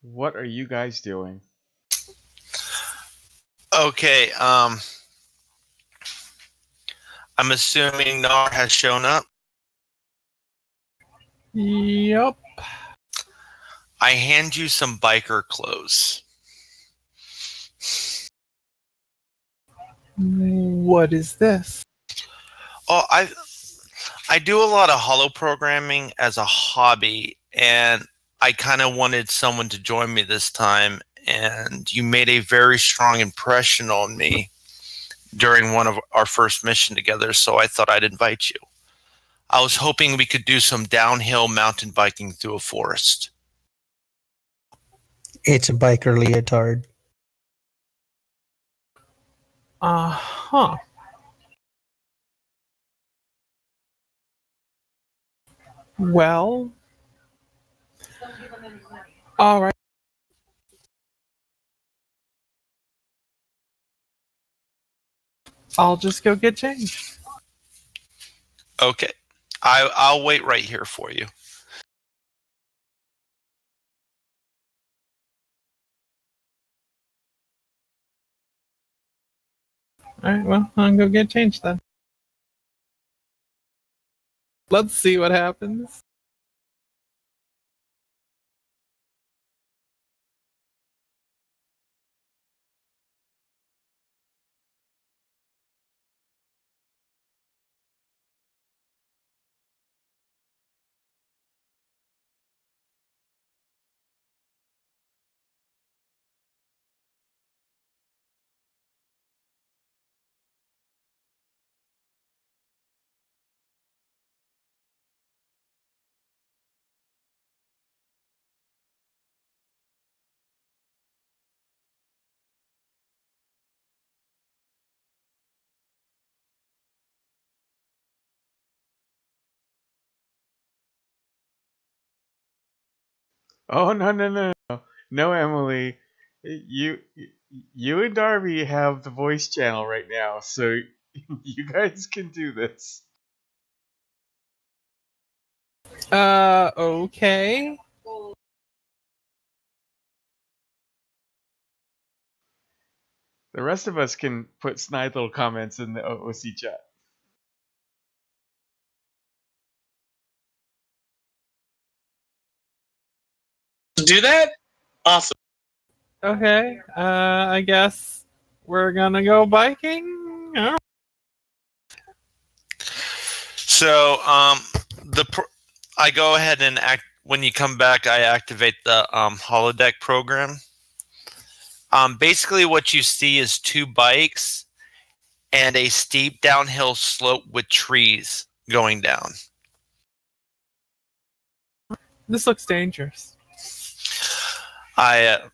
What are you guys doing? Okay, I'm assuming Nar has shown up. Yep. I hand you some biker clothes. What is this? Oh, I do a lot of holo programming as a hobby, and I kind of wanted someone to join me this time, and you made a very strong impression on me during one of our first mission together, so I thought I'd invite you. I was hoping we could do some downhill mountain biking through a forest. It's a biker leotard. Uh-huh. Well, all right. I'll just go get changed. Okay. I'll wait right here for you. All right, well, I'll go get changed then. Let's see what happens. Oh no, Emily. You you and Darby have the voice channel right now, so you guys can do this. Okay. The rest of us can put snide little comments in the OC chat. Do that? Awesome. Okay. I guess we're gonna go biking. All So, I go ahead and when you come back, I activate the holodeck program. Basically, what you see is 2 bikes and a steep downhill slope with trees going down. This looks dangerous. Yeah,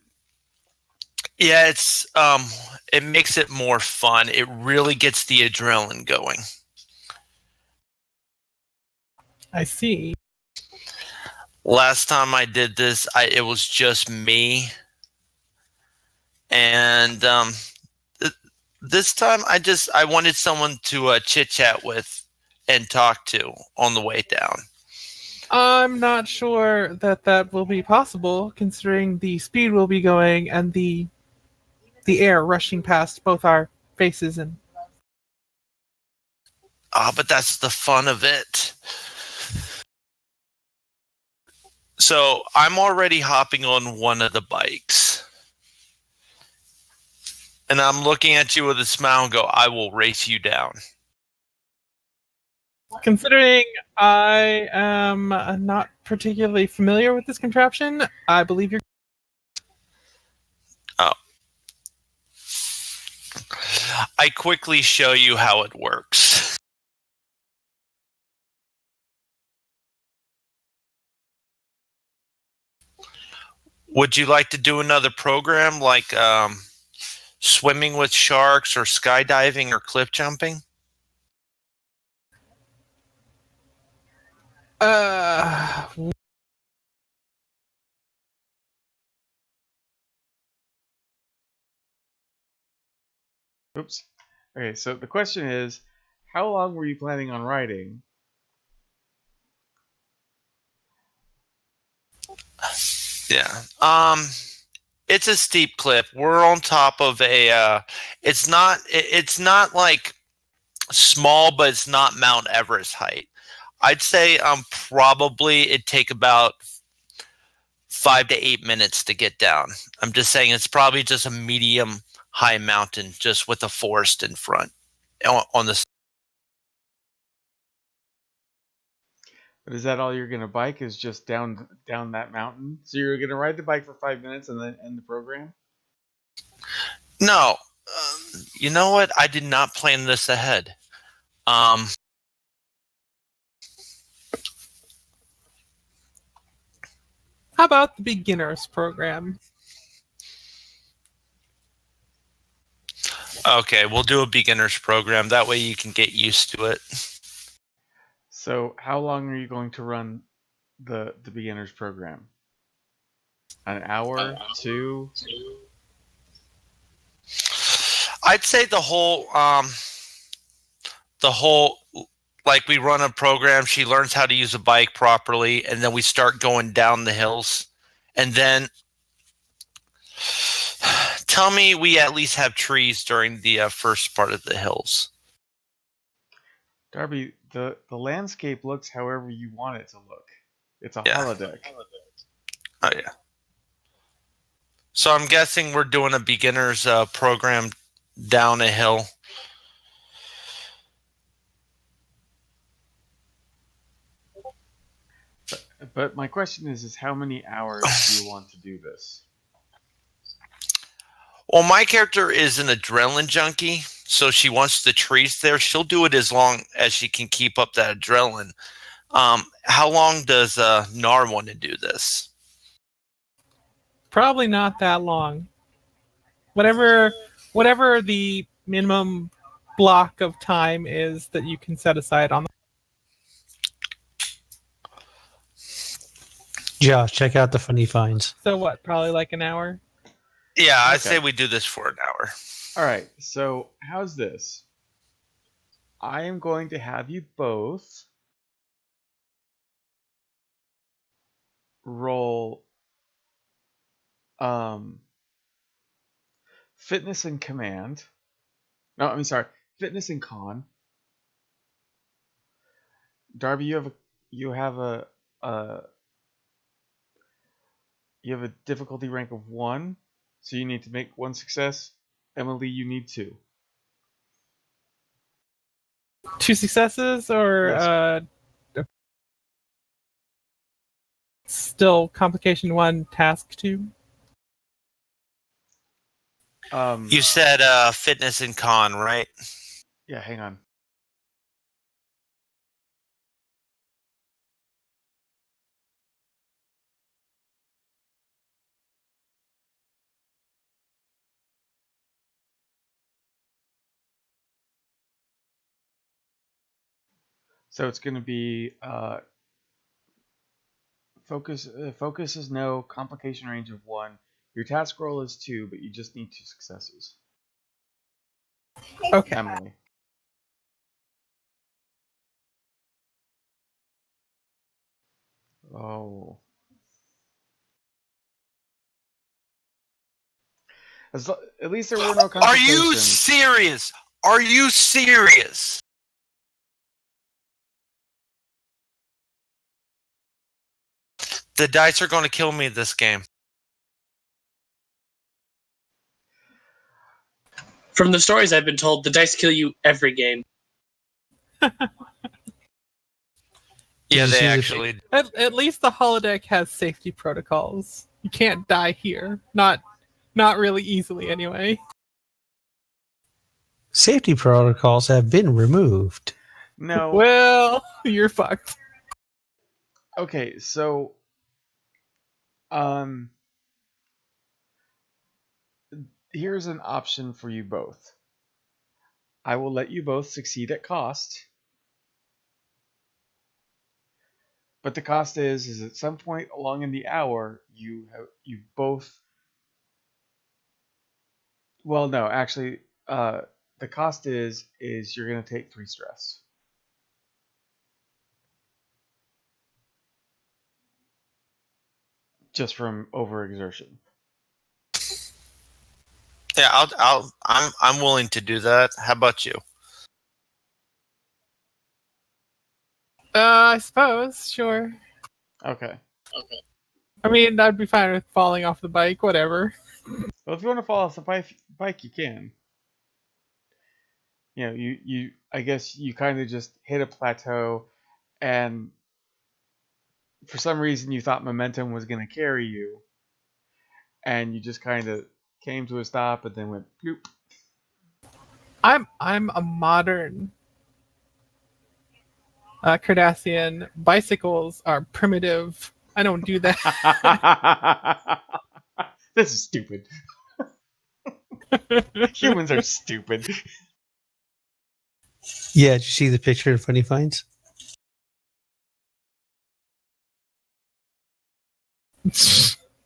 it's it makes it more fun. It really gets the adrenaline going. I see. Last time I did this, it was just me, and this time I wanted someone to chit chat with and talk to on the way down. I'm not sure that will be possible, considering the speed we'll be going and the air rushing past both our faces and. But that's the fun of it. So I'm already hopping on one of the bikes. And I'm looking at you with a smile and go, I will race you down. Considering I am not particularly familiar with this contraption, I believe you're. Oh. I quickly show you how it works. Would you like to do another program like swimming with sharks or skydiving or cliff jumping? Oops. Okay, so the question is, how long were you planning on riding? Yeah. It's a steep cliff. We're on top of a it's not like small, but it's not Mount Everest height. I'd say probably it'd take about 5 to 8 minutes to get down. I'm just saying it's probably just a medium high mountain just with a forest in front on the. But is that all you're gonna bike? Is just down that mountain? So you're gonna ride the bike for 5 minutes and then end the program? No, you know what? I did not plan this ahead. How about the beginners program? Okay, we'll do a beginners program. That way you can get used to it. So how long are you going to run the beginners program? An hour? 2? I'd say the whole like we run a program, she learns how to use a bike properly, and then we start going down the hills. And then tell me we at least have trees during the first part of the hills. Darby, the landscape looks however you want it to look. It's a holodeck. Oh yeah. So I'm guessing we're doing a beginner's program down a hill. But my question is how many hours do you want to do this? Well, my character is an adrenaline junkie, so she wants the trees there. She'll do it as long as she can keep up that adrenaline. How long does Nar want to do this? Probably not that long. Whatever the minimum block of time is that you can set aside on. Josh, check out the funny finds. So what? Probably like an hour. Yeah, I Okay. say we do this for an hour. All right. So how's this? I am going to have you both roll fitness and command. No, I'm sorry, fitness and con. Darby, you have a difficulty rank of 1, so you need to make 1 success. Emily, you need 2. 2 successes, or Yes. still complication 1, task 2. You said fitness and con, right? Yeah, hang on. So it's going to be focus. Focus is no, complication range of 1. Your task roll is 2, but you just need 2 successes. Okay. Emily. Oh. At least there were no Are complications. you serious? Are you serious? The dice are going to kill me this game. From the stories I've been told, the dice kill you every game. Yeah, you they see the actually. At least the holodeck has safety protocols. You can't die here. Not really easily, anyway. Safety protocols have been removed. No. Well, you're fucked. Okay, so here's an option for you both. I will let you both succeed at cost. But the cost is at some point along in the hour you both. Well, no, actually, the cost is you're going to take 3 stress. Just from overexertion. Yeah, I'm willing to do that. How about you? I suppose, sure. Okay. I mean, I'd be fine with falling off the bike, whatever. Well, if you want to fall off the bike, you can. You know, you I guess you kind of just hit a plateau, and for some reason you thought momentum was going to carry you, and you just kind of came to a stop and then went bloop. I'm a modern Cardassian. Bicycles are primitive. I don't do that. This is stupid. Humans are stupid. Yeah, did you see the picture of funny finds?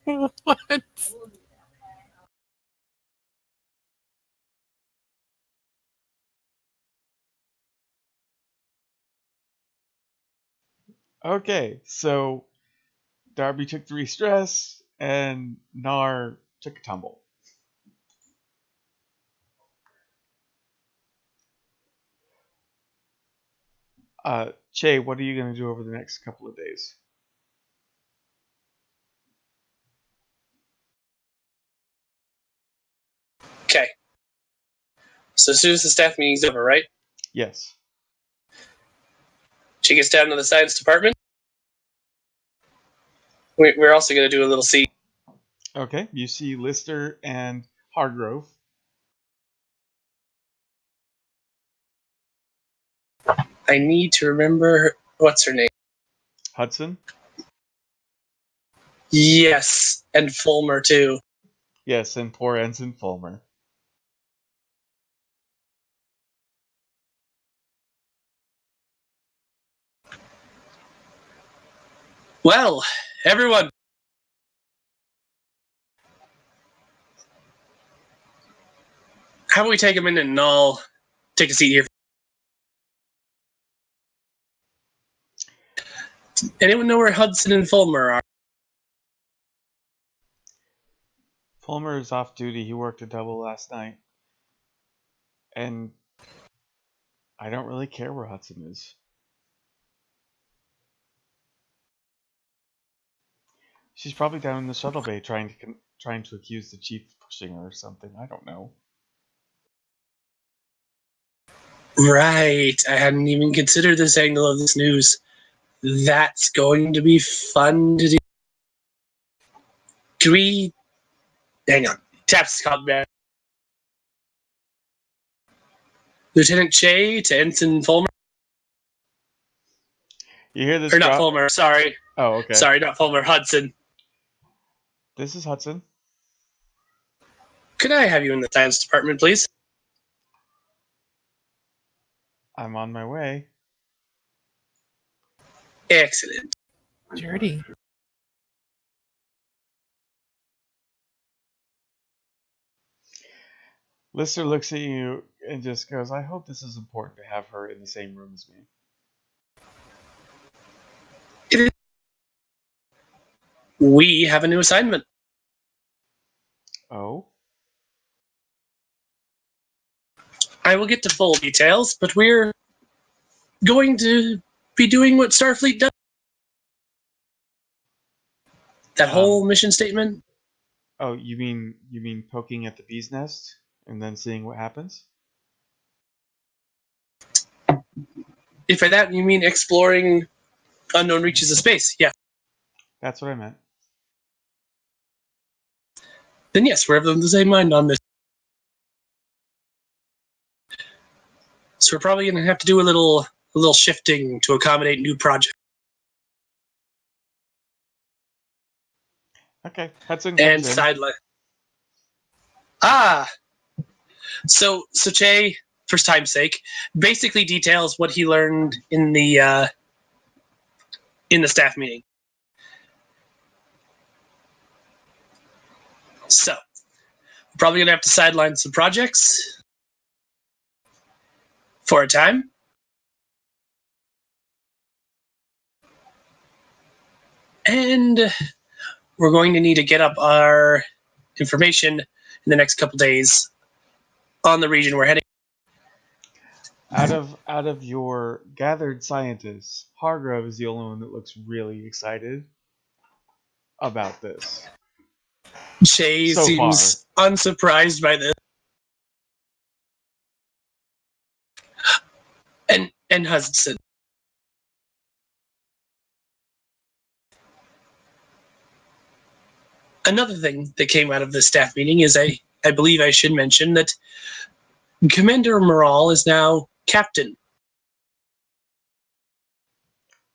What? Okay, so Darby took 3 stress, and Nar took a tumble. Che, what are you going to do over the next couple of days? Okay. So as soon as the staff meeting's over, right? Yes. She gets down to the science department. We're also going to do a little see. Okay, you see Lister and Hargrove. I need to remember what's her name. Hudson? Yes, and Fulmer too. Yes, and poor Ensign Fulmer. Well, everyone. How about we take a minute and I'll take a seat here. Anyone know where Hudson and Fulmer are? Fulmer is off duty. He worked a double last night. And I don't really care where Hudson is. She's probably down in the shuttle bay trying to accuse the chief of pushing her or something. I don't know. Right. I hadn't even considered this angle of this news. That's going to be fun to do. Can we... Hang on. Taps called back. Lieutenant Che to Ensign Fulmer. You hear this? Or not Fulmer, sorry. Oh, okay. Sorry, not Fulmer, Hudson. This is Hudson. Could I have you in the science department, please? I'm on my way. Excellent. Dirty. Lister looks at you and just goes, I hope this is important to have her in the same room as me. We have a new assignment. Oh? I will get to full details, but we're going to be doing what Starfleet does. That whole mission statement. Oh, you mean poking at the bee's nest and then seeing what happens? If by that you mean exploring unknown reaches of space, yeah. That's what I meant. Then yes, we're of the same mind on this. So we're probably going to have to do a little shifting to accommodate new projects. Okay, Hudson And comes in. sideline. So Che, for time's sake, basically details what he learned in the staff meeting. So we're probably gonna have to sideline some projects for a time. And we're going to need to get up our information in the next couple days on the region we're heading. Out of your gathered scientists, Hargrove is the only one that looks really excited about this. Che So seems unsurprised by this. And Hudson. Another thing that came out of the staff meeting is I believe I should mention that Commander Morale is now captain.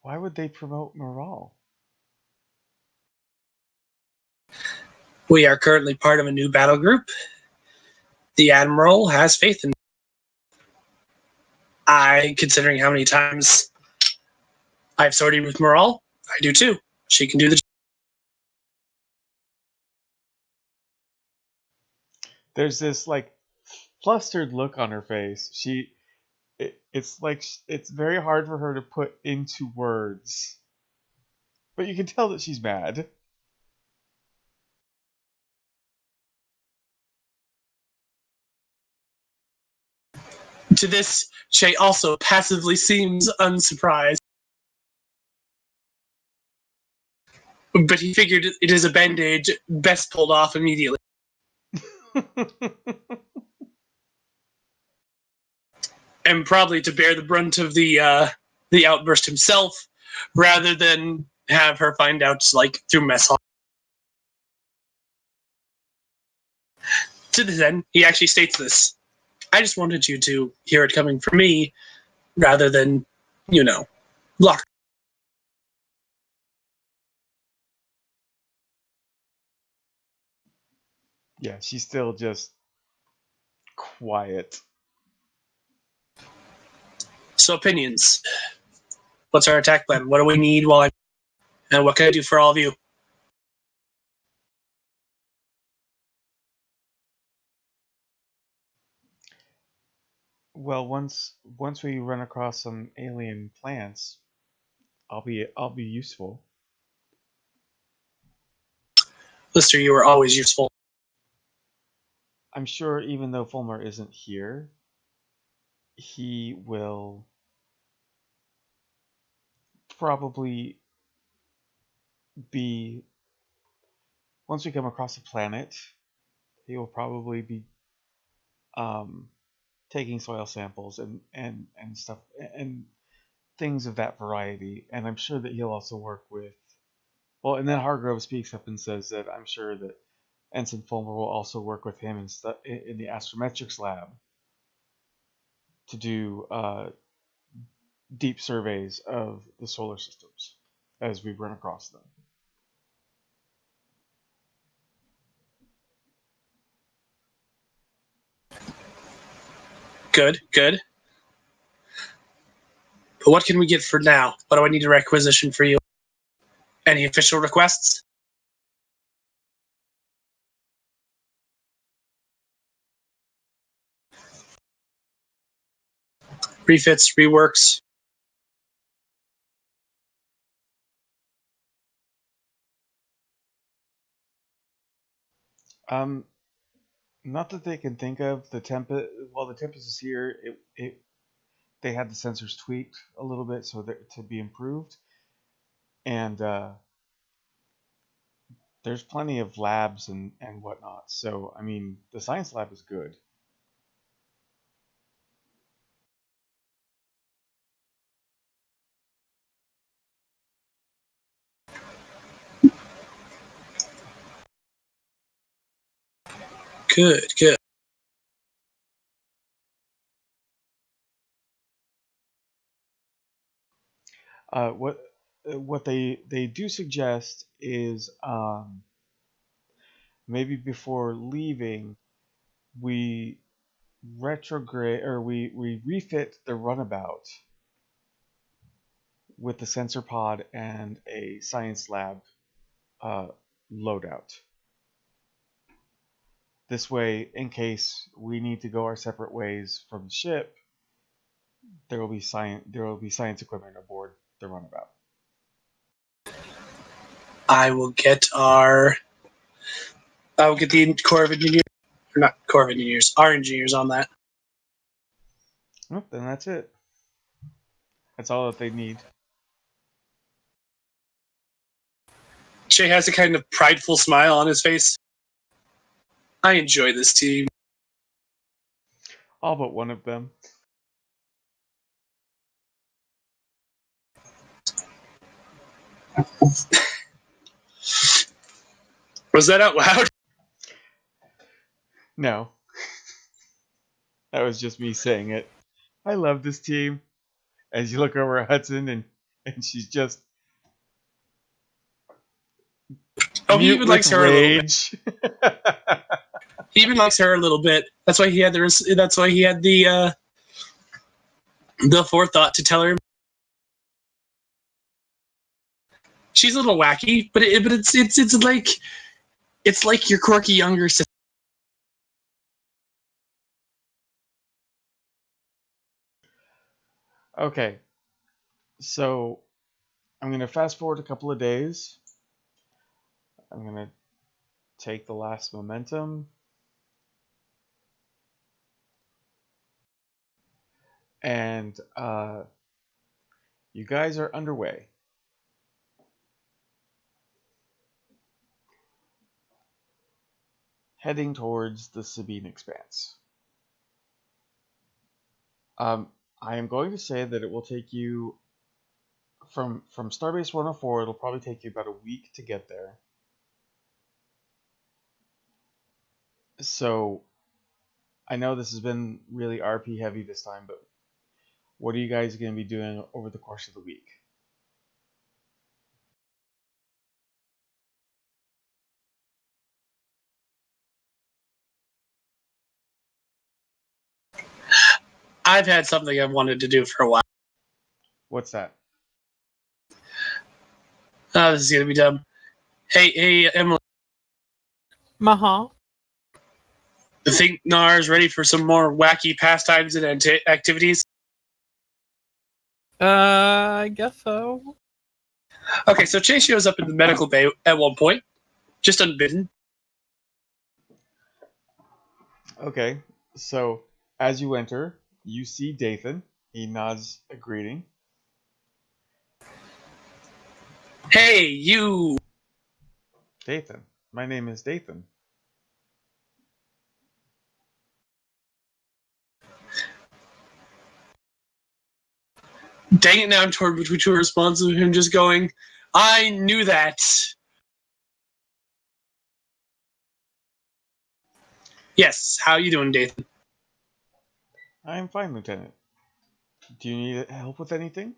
Why would they promote morale? We are currently part of a new battle group. The Admiral has faith in me. Considering how many times I've sortied with Morale, I do too. She can do the job. There's this like flustered look on her face. It's like it's very hard for her to put into words, but you can tell that she's mad. To this, Che also passively seems unsurprised. But he figured it is a bandage best pulled off immediately. And probably to bear the brunt of the outburst himself, rather than have her find out like through mess hall. To this end, he actually states this. I just wanted you to hear it coming from me, rather than, block. Yeah, she's still just quiet. So opinions. What's our attack plan? What do we need And what can I do for all of you? Well, once we run across some alien plants, I'll be useful. Lister, you are always useful. I'm sure even though Fulmer isn't here, he will probably be, once we come across a planet, he will probably be taking soil samples and stuff and things of that variety. And I'm sure that he'll also work with, well, and then Hargrove speaks up and says that I'm sure that Ensign Fulmer will also work with him in the astrometrics lab to do deep surveys of the solar systems as we run across them. Good, good. But what can we get for now? What do I need to requisition for you? Any official requests? Refits, reworks? Not that they can think of. The Tempest, while the Tempest is here, they had the sensors tweaked a little bit so that to be improved, and there's plenty of labs and whatnot. So I mean, the science lab is good. Good, good. What they do suggest is maybe before leaving, we retrograde or we refit the runabout with the sensor pod and a science lab loadout. This way, in case we need to go our separate ways from the ship, there will be science equipment aboard the runabout. I will get the Corps of Engineers, or not Corps of Engineers, our engineers on that. Well, then that's it. That's all that they need. Shay has a kind of prideful smile on his face. I enjoy this team. All but one of them. Was that out loud? No. That was just me saying it. I love this team. As you look over at Hudson and she's just He even likes her rage. a little bit. He even likes her a little bit. That's why he had the forethought to tell her. She's a little wacky, but it's like your quirky younger sister. Okay. So I'm going to fast forward a couple of days. I'm going to take the last momentum. And you guys are underway. Heading towards the Sabine Expanse. I am going to say that it will take you from Starbase 104. It'll probably take you about a week to get there. So I know this has been really RP heavy this time, but what are you guys going to be doing over the course of the week? I've had something I've wanted to do for a while. What's that? This is gonna be dumb. Hey, Emily. Maha. I think Nar's ready for some more wacky pastimes and activities. I guess so. Okay, so Chase shows up in the medical bay at one point, just unbidden. Okay, so as you enter, you see Dathan. He nods a greeting. Hey, you! Dathan, my name is Dathan. Dang it, now I'm torn between two responses of him just going, I knew that. Yes, how you doing, Dathan? I'm fine, Lieutenant. Do you need help with anything?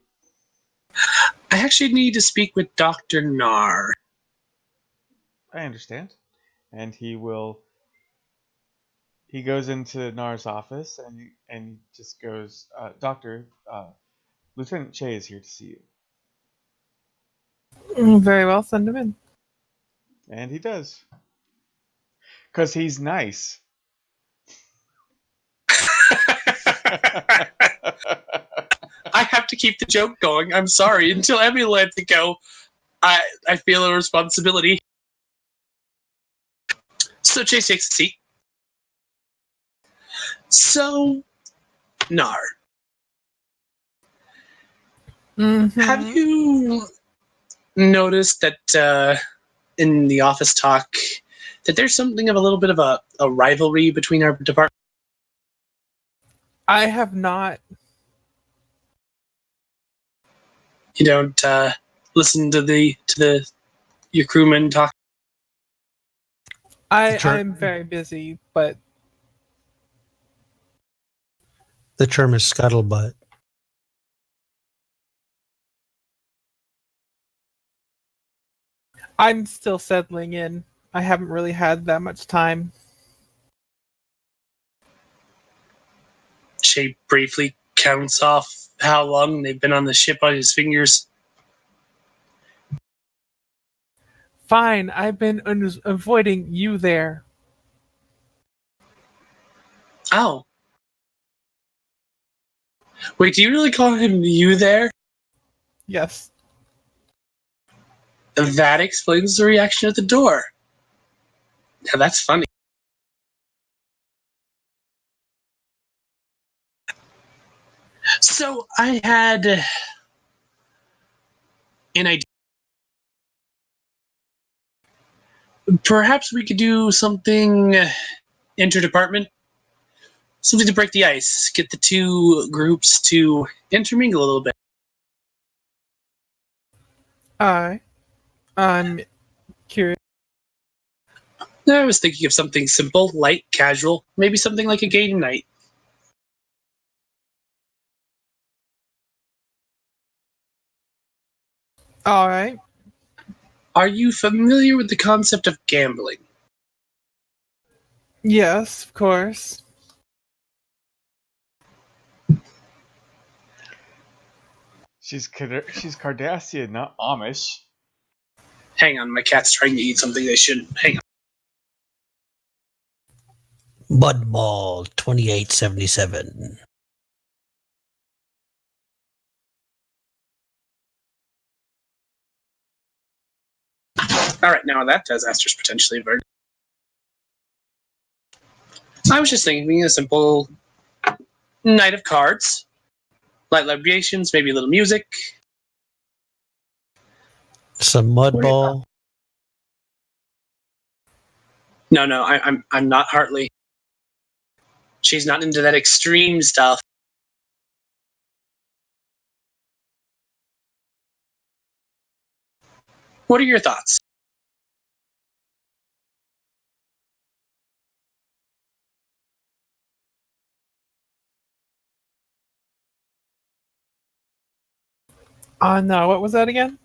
I actually need to speak with Dr. Nar. I understand. And he goes into Nar's office and he just goes, Doctor, Lieutenant Che is here to see you. Very well, send him in. And he does. Because he's nice. I have to keep the joke going. I'm sorry. Until Emily lets it go, I feel a responsibility. So Chase takes a seat. So, Nar, have you noticed that in the office talk that there's something of a little bit of a rivalry between our department? I have not. You don't listen to your crewmen talk? I'm very busy, but The term is scuttlebutt. I'm still settling in. I haven't really had that much time. Shay briefly counts off how long they've been on the ship on his fingers. Fine, I've been avoiding you there. Oh. Wait, do you really call him you there? Yes. That explains the reaction at the door. Now that's funny. So I had an idea. Perhaps we could do something interdepartment. Something to break the ice. Get the two groups to intermingle a little bit. I'm curious. I was thinking of something simple, light, casual. Maybe something like a game night. All right. Are you familiar with the concept of gambling? Yes, of course. She's Cardassian, not Amish. Hang on, my cat's trying to eat something they shouldn't. Hang on. Mudball 2877. All right, now that disaster's potentially averted. I was just thinking a simple night of cards, light libations, maybe a little music. Some mudball. No, I'm not Hartley. She's not into that extreme stuff. What are your thoughts? No, what was that again?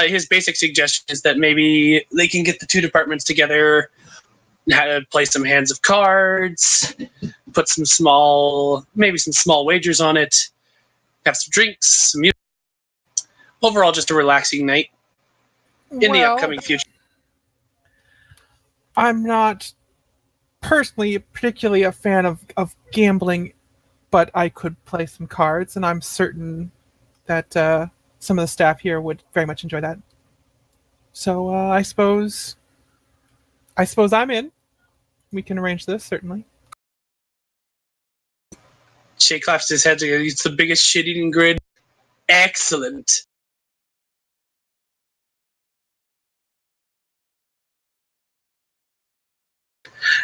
His basic suggestion is that maybe they can get the two departments together, play some hands of cards, put some small wagers on it, have some drinks, some music. overall, just a relaxing night in the upcoming future. I'm not personally particularly a fan of gambling, but I could play some cards, and I'm certain that some of the staff here would very much enjoy that. So I suppose I'm in. We can arrange this, certainly. Shay claps his head together. It's the biggest shit-eating grid. Excellent.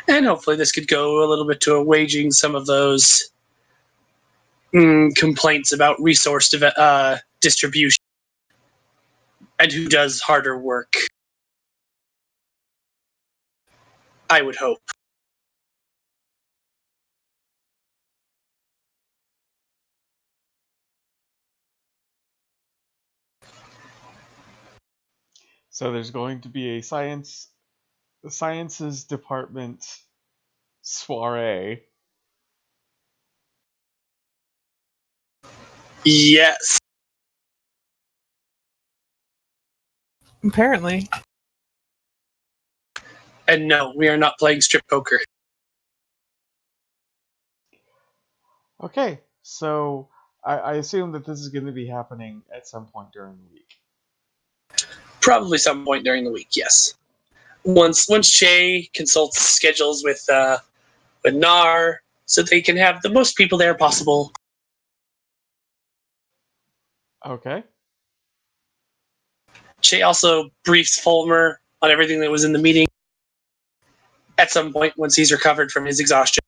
And hopefully this could go a little bit to waging some of those complaints about resource distribution and who does harder work. I would hope. So there's going to be a sciences department soiree. Yes. Apparently. And no, we are not playing strip poker. Okay, so I assume that this is going to be happening at some point during the week. Probably some point during the week, yes. Once Shay consults schedules with Nar, so they can have the most people there possible. Okay. Shay also briefs Fulmer on everything that was in the meeting at some point once he's recovered from his exhaustion.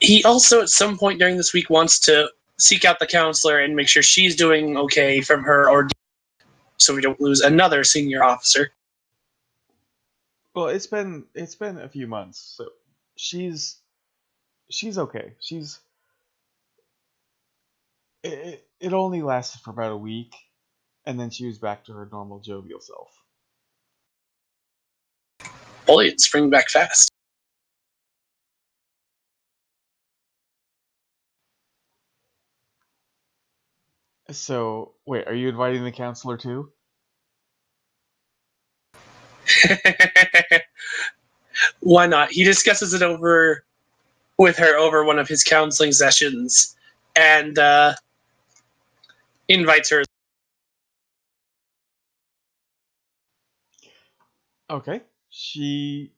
He also, at some point during this week, wants to seek out the counselor and make sure she's doing okay from her ordeal, so we don't lose another senior officer. Well, it's been a few months, so she's okay. It only lasted for about a week, and then she was back to her normal jovial self. Boy, it's spring back fast. So, wait, are you inviting the counselor too? Why not? He discusses it with her over one of his counseling sessions and invites her. Okay. She'll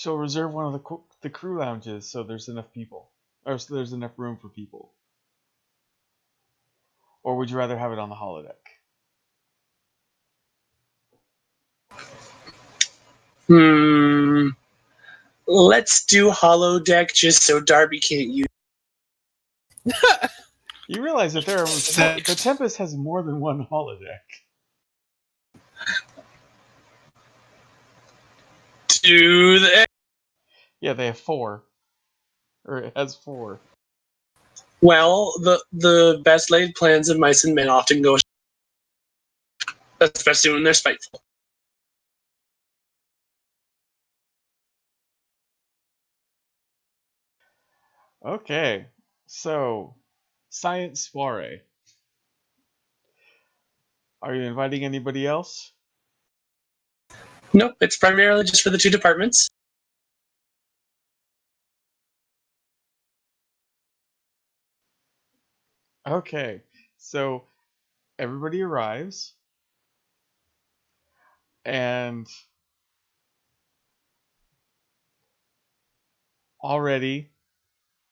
reserve one of the crew lounges so there's enough people, or so there's enough room for people. Or would you rather have it on the holodeck? Let's do holodeck just so Darby can't use. You realize that the Tempest has more than one holodeck. Do that. Yeah, they have 4. Or it has 4. Well, the best laid plans of mice and men often go, especially when they're spiteful. Okay, so science soiree. Are you inviting anybody else? Nope, it's primarily just for the 2 departments. Okay, so everybody arrives, and already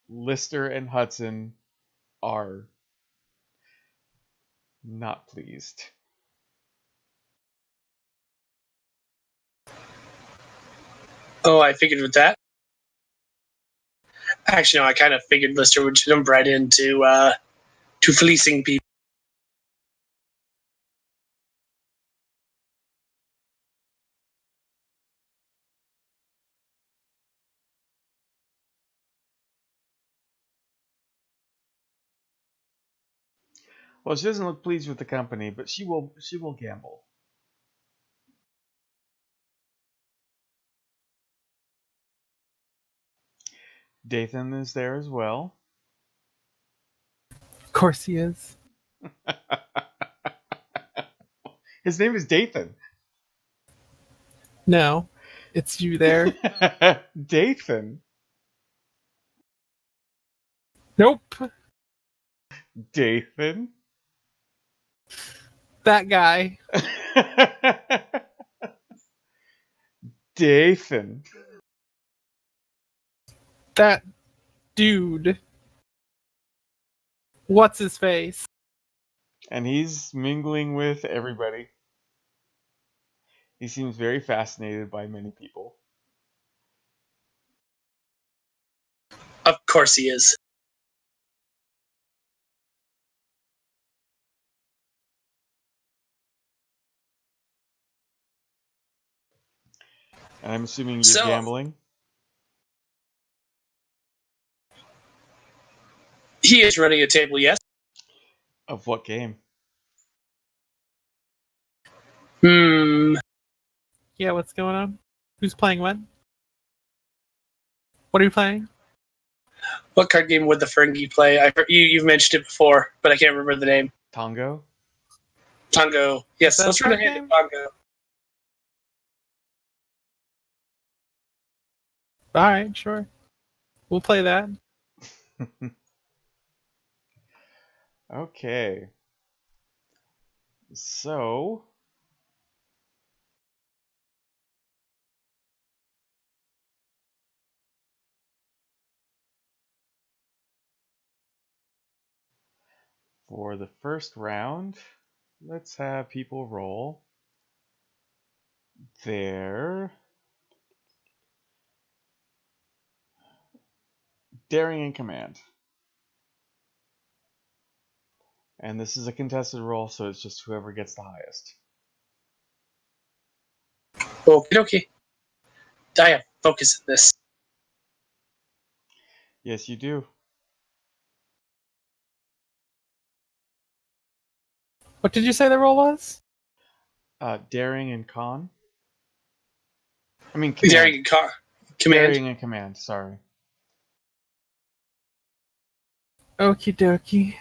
Lister and Hudson are not pleased. Oh, I figured with that. Actually, no, I kind of figured Lister would jump right into to fleecing people. Well, she doesn't look pleased with the company, but she will gamble. Dathan is there as well. Of course he is. His name is Dathan. No, it's you there. Dathan. Nope. Dathan. That guy. Dathan. That dude. What's his face? And he's mingling with everybody. He seems very fascinated by many people. Of course he is. And I'm assuming you're So- gambling. He is running a table, yes. Of what game? Yeah, what's going on? Who's playing what? What are you playing? What card game would the Ferengi play? You've mentioned it before, but I can't remember the name. Tongo? Tongo. Yes, Is that let's a run a card hand game? at Tongo. Alright, sure. We'll play that. Okay. So, for the first round, let's have people roll their daring and command. And this is a contested roll, so it's just whoever gets the highest. Okay. I have focus in this. Yes, you do. What did you say the roll was? Daring and con. I mean, command. Daring command. Daring and command, sorry. Okie dokie.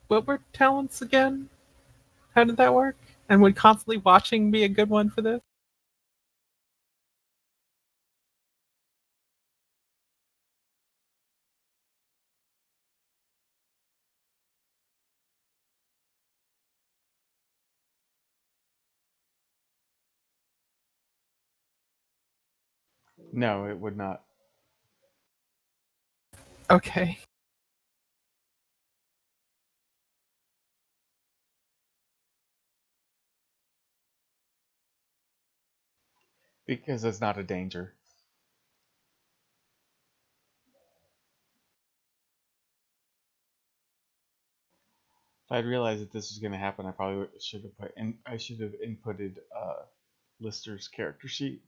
What were talents again? How did that work? And would constantly watching be a good one for this? No, it would not. Okay. Because it's not a danger. If I'd realized that this was going to happen, I probably should have put in. I should have inputted Lister's character sheet.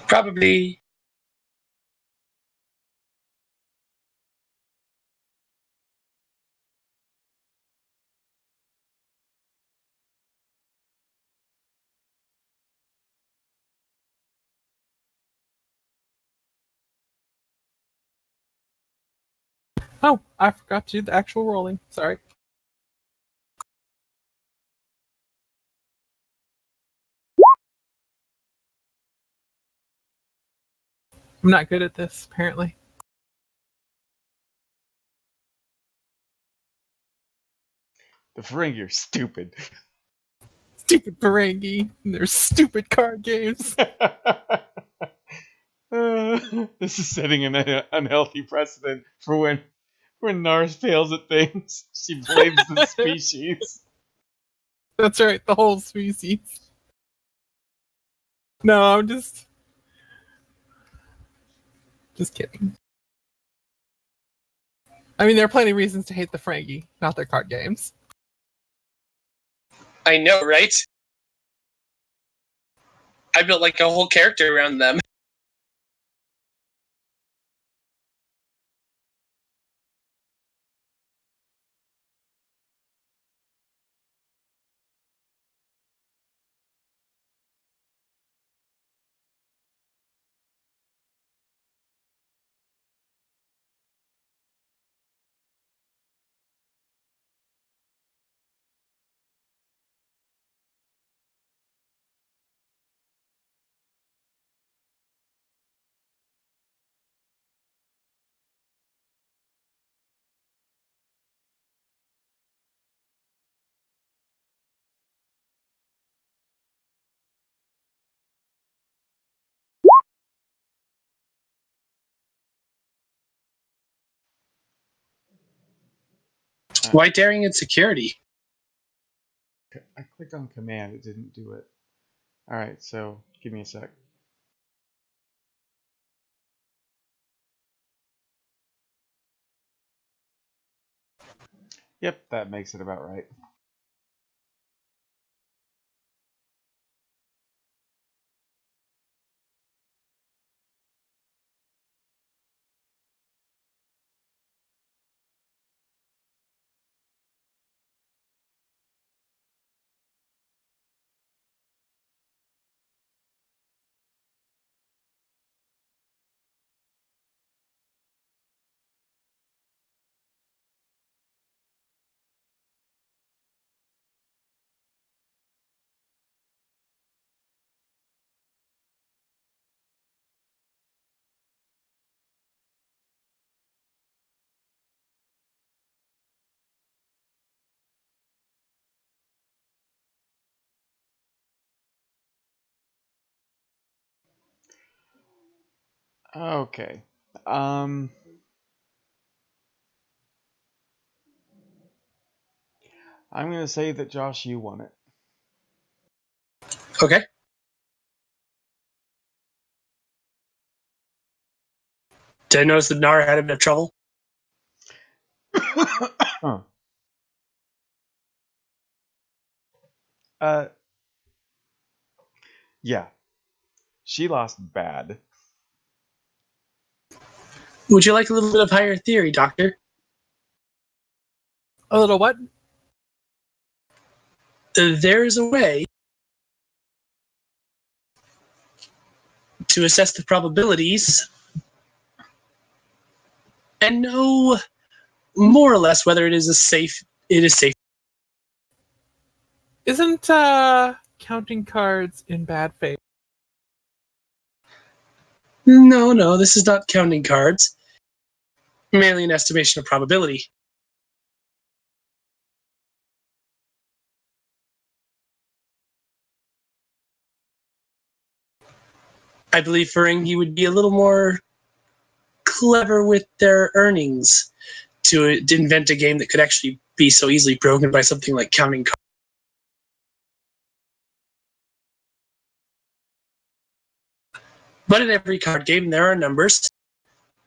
Probably. Oh, I forgot to do the actual rolling. Sorry. I'm not good at this, apparently. The Ferengi are stupid. Stupid Ferengi and their stupid card games. This is setting an unhealthy precedent for when Nars fails at things. She blames the species. That's right, the whole species. No, I'm just kidding. I mean, there are plenty of reasons to hate the Ferengi, not their card games. I know, right? I built like a whole character around them. Why daring and security? I clicked on command. It didn't do it. All right, so give me a sec. Yep, that makes it about right. Okay. I'm gonna say that Josh, you won it. Okay. Did I notice that Nara had a bit of trouble? uh, yeah, she lost bad. Would you like a little bit of higher theory, Doctor? A little what? There's a way to assess the probabilities and know more or less whether it is safe. Isn't counting cards in bad faith? No, this is not counting cards. Merely an estimation of probability. I believe Ferengi would be a little more clever with their earnings to invent a game that could actually be so easily broken by something like counting cards. But in every card game, there are numbers.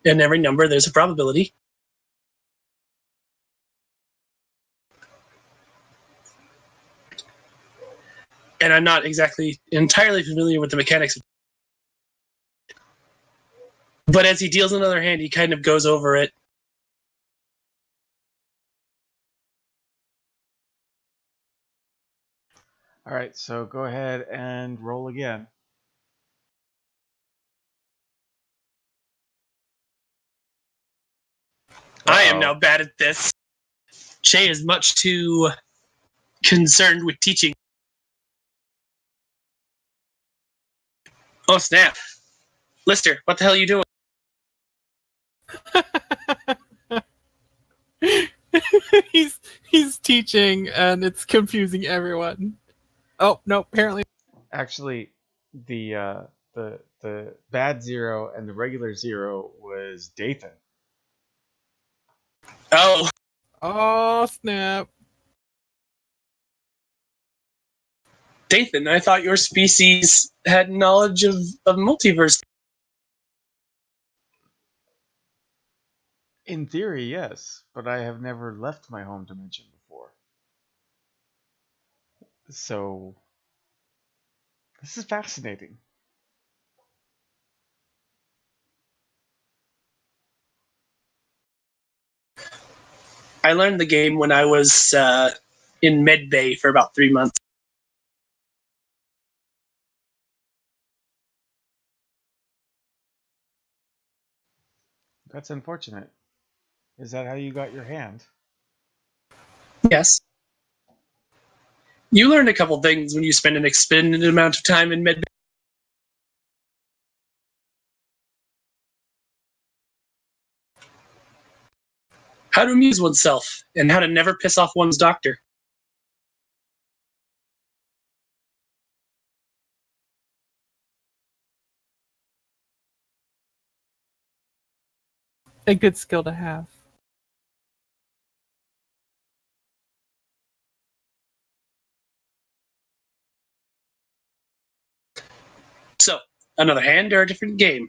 In every number, there's a probability. And I'm not exactly entirely familiar with the mechanics. But as he deals another hand, he kind of goes over it. All right, so go ahead and roll again. I am now bad at this. Shay is much too concerned with teaching. Oh, snap. Lister, what the hell are you doing? he's teaching and it's confusing everyone. Oh no, apparently Actually, the bad 0 and the regular 0 was Dathan. Oh. Oh snap. Dathan, I thought your species had knowledge of multiverse. In theory, yes, but I have never left my home dimension before. So, this is fascinating. I learned the game when I was in Med Bay for about 3 months. That's unfortunate. Is that how you got your hand? Yes. You learn a couple things when you spend an extended amount of time in Med Bay. How to amuse oneself, and how to never piss off one's doctor. A good skill to have. another hand or a different game?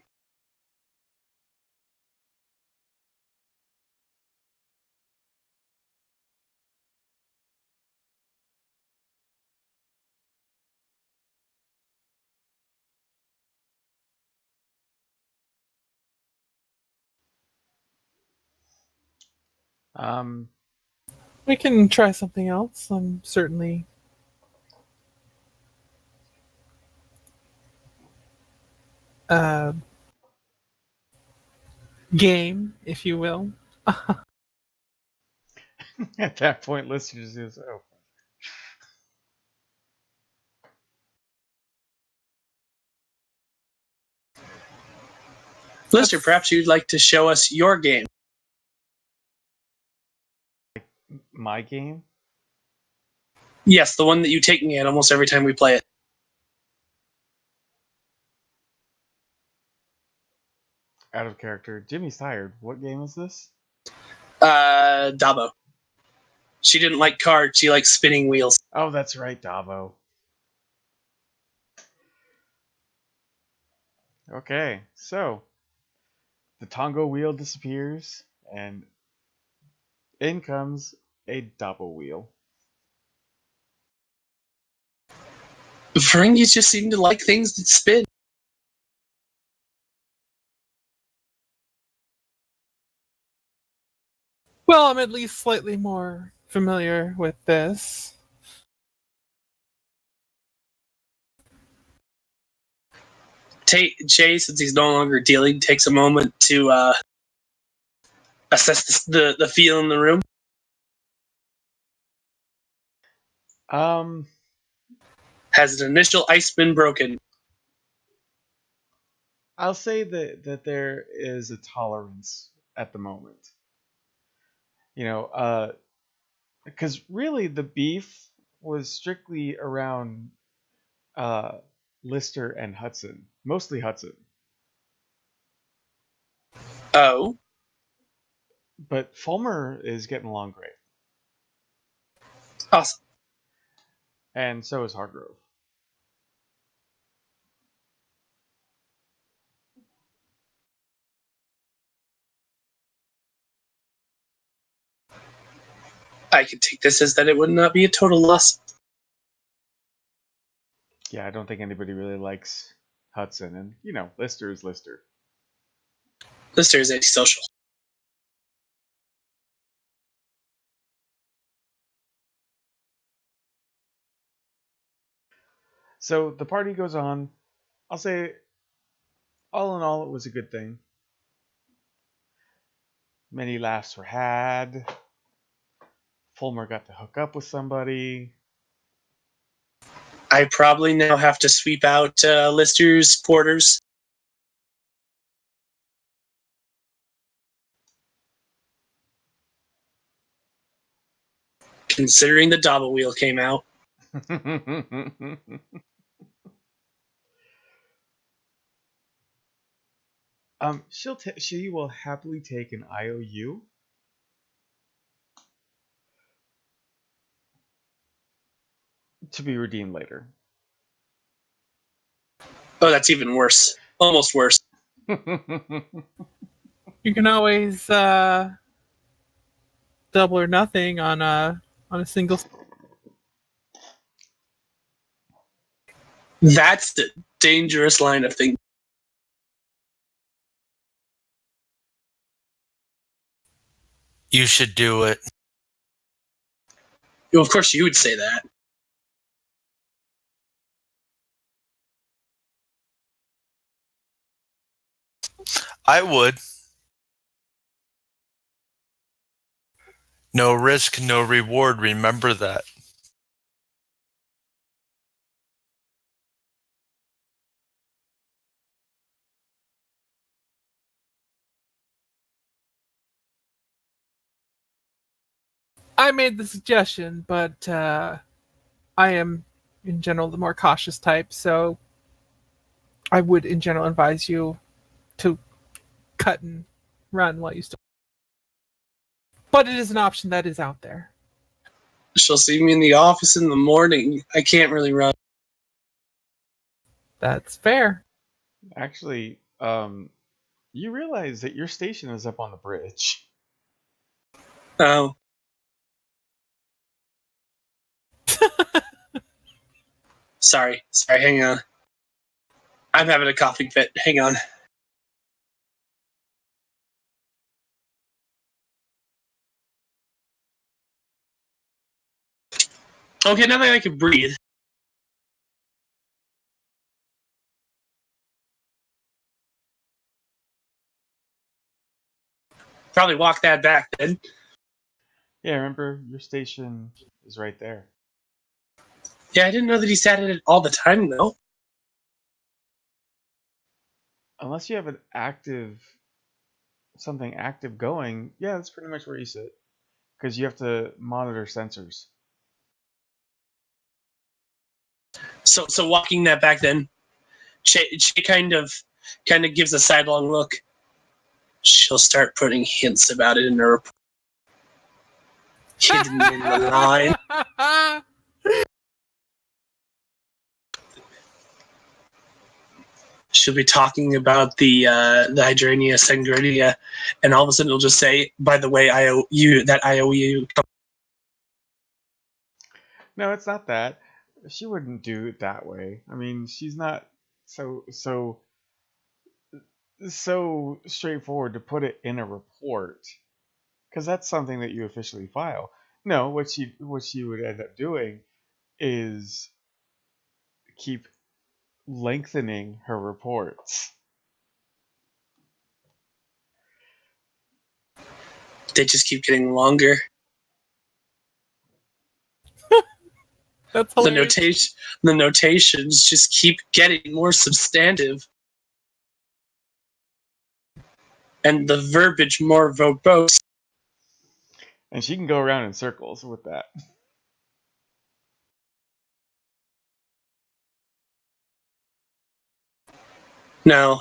We can try something else. I'm certainly game, if you will. At that point, Lister just goes, "Oh." Lister, perhaps you'd like to show us your game. My game? Yes, the one that you take me at almost every time we play it. Out of character. Jimmy's tired. What game is this? Dabo. She didn't like cards, she likes spinning wheels. Oh, that's right, Davo. Okay, so the Tongo wheel disappears, and in comes a Dabo wheel. The Ferengis just seem to like things that spin. Well, I'm at least slightly more familiar with this. Jay, since he's no longer dealing, takes a moment to assess the feel in the room. Has an initial ice been broken? I'll say that there is a tolerance at the moment. You know, because really the beef was strictly around Lister and Hudson, mostly Hudson. Oh. But Fulmer is getting along great. Awesome. And so is Hargrove. I could take this as that it would not be a total loss. Yeah, I don't think anybody really likes Hudson. And, you know, Lister is Lister. Lister is antisocial. So the party goes on. I'll say, all in all, it was a good thing. Many laughs were had. Fulmer got to hook up with somebody. I probably now have to sweep out Lister's quarters. Considering the Dabo wheel came out. She will happily take an IOU. To be redeemed later. Oh, that's even worse. Almost worse. You can always double or nothing on a single. That's the dangerous line of thinking. You should do it. Well, of course, you would say that. I would. No risk, no reward. Remember that. I made the suggestion, but I am, in general, the more cautious type, so I would, in general, advise you to cut and run while you still. But it is an option that is out there. She'll see me in the office in the morning. I can't really run. That's fair. Actually, you realize that your station is up on the bridge. Oh. Sorry, hang on. I'm having a coughing fit. Hang on. Okay, now that I can breathe. Probably walk that back then. Yeah, remember, your station is right there. Yeah, I didn't know that he sat in it all the time, though. Unless you have something active going, yeah, that's pretty much where you sit. Because you have to monitor sensors. So walking that back then, she kind of gives a sidelong look. She'll start putting hints about it in her report. Hidden in the line. She'll be talking about the Hydrania Sangria, and all of a sudden it'll just say, "By the way, I owe you that IOU." No, it's not that. She wouldn't do it that way. I mean, she's not so straightforward to put it in a report, because that's something that you officially file. No, what she would end up doing is keep lengthening her reports. They just keep getting longer. That's hilarious. The notations just keep getting more substantive, and the verbiage more verbose. And she can go around in circles with that. No.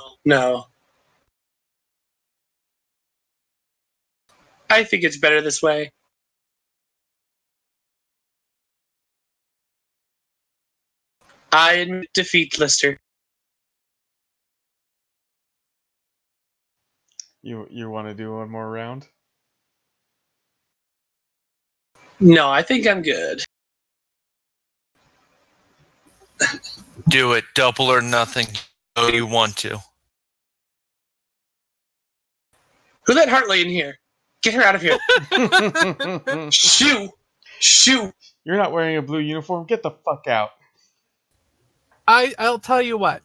I think it's better this way. I admit defeat, Lister. You want to do one more round? No, I think I'm good. Do it. Double or nothing. Oh, you want to. Who let Hartley in here? Get her out of here. Shoo. You're not wearing a blue uniform. Get the fuck out. I'll tell you what.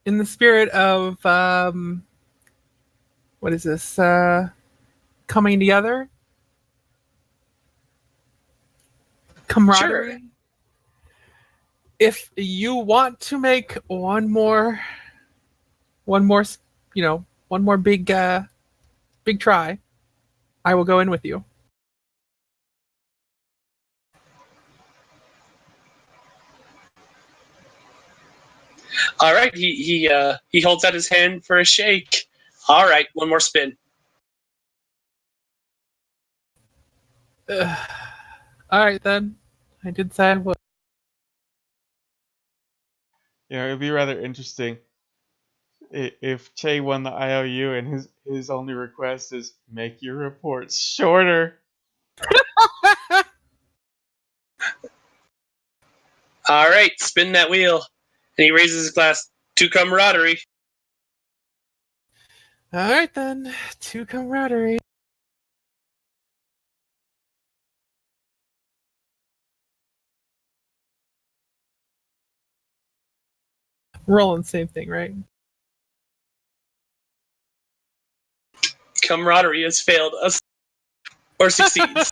In the spirit of what is this? Coming together? Camaraderie? Sure. If you want to make one more big try, I will go in with you. All right, he holds out his hand for a shake. All right, one more spin. All right then. I did say I would. Yeah, it'd be rather interesting if Che won the IOU and his only request is make your reports shorter. All right, spin that wheel. And he raises his glass to camaraderie. All right then. To camaraderie. Rolling same thing, right? Camaraderie has failed us. Or succeeds.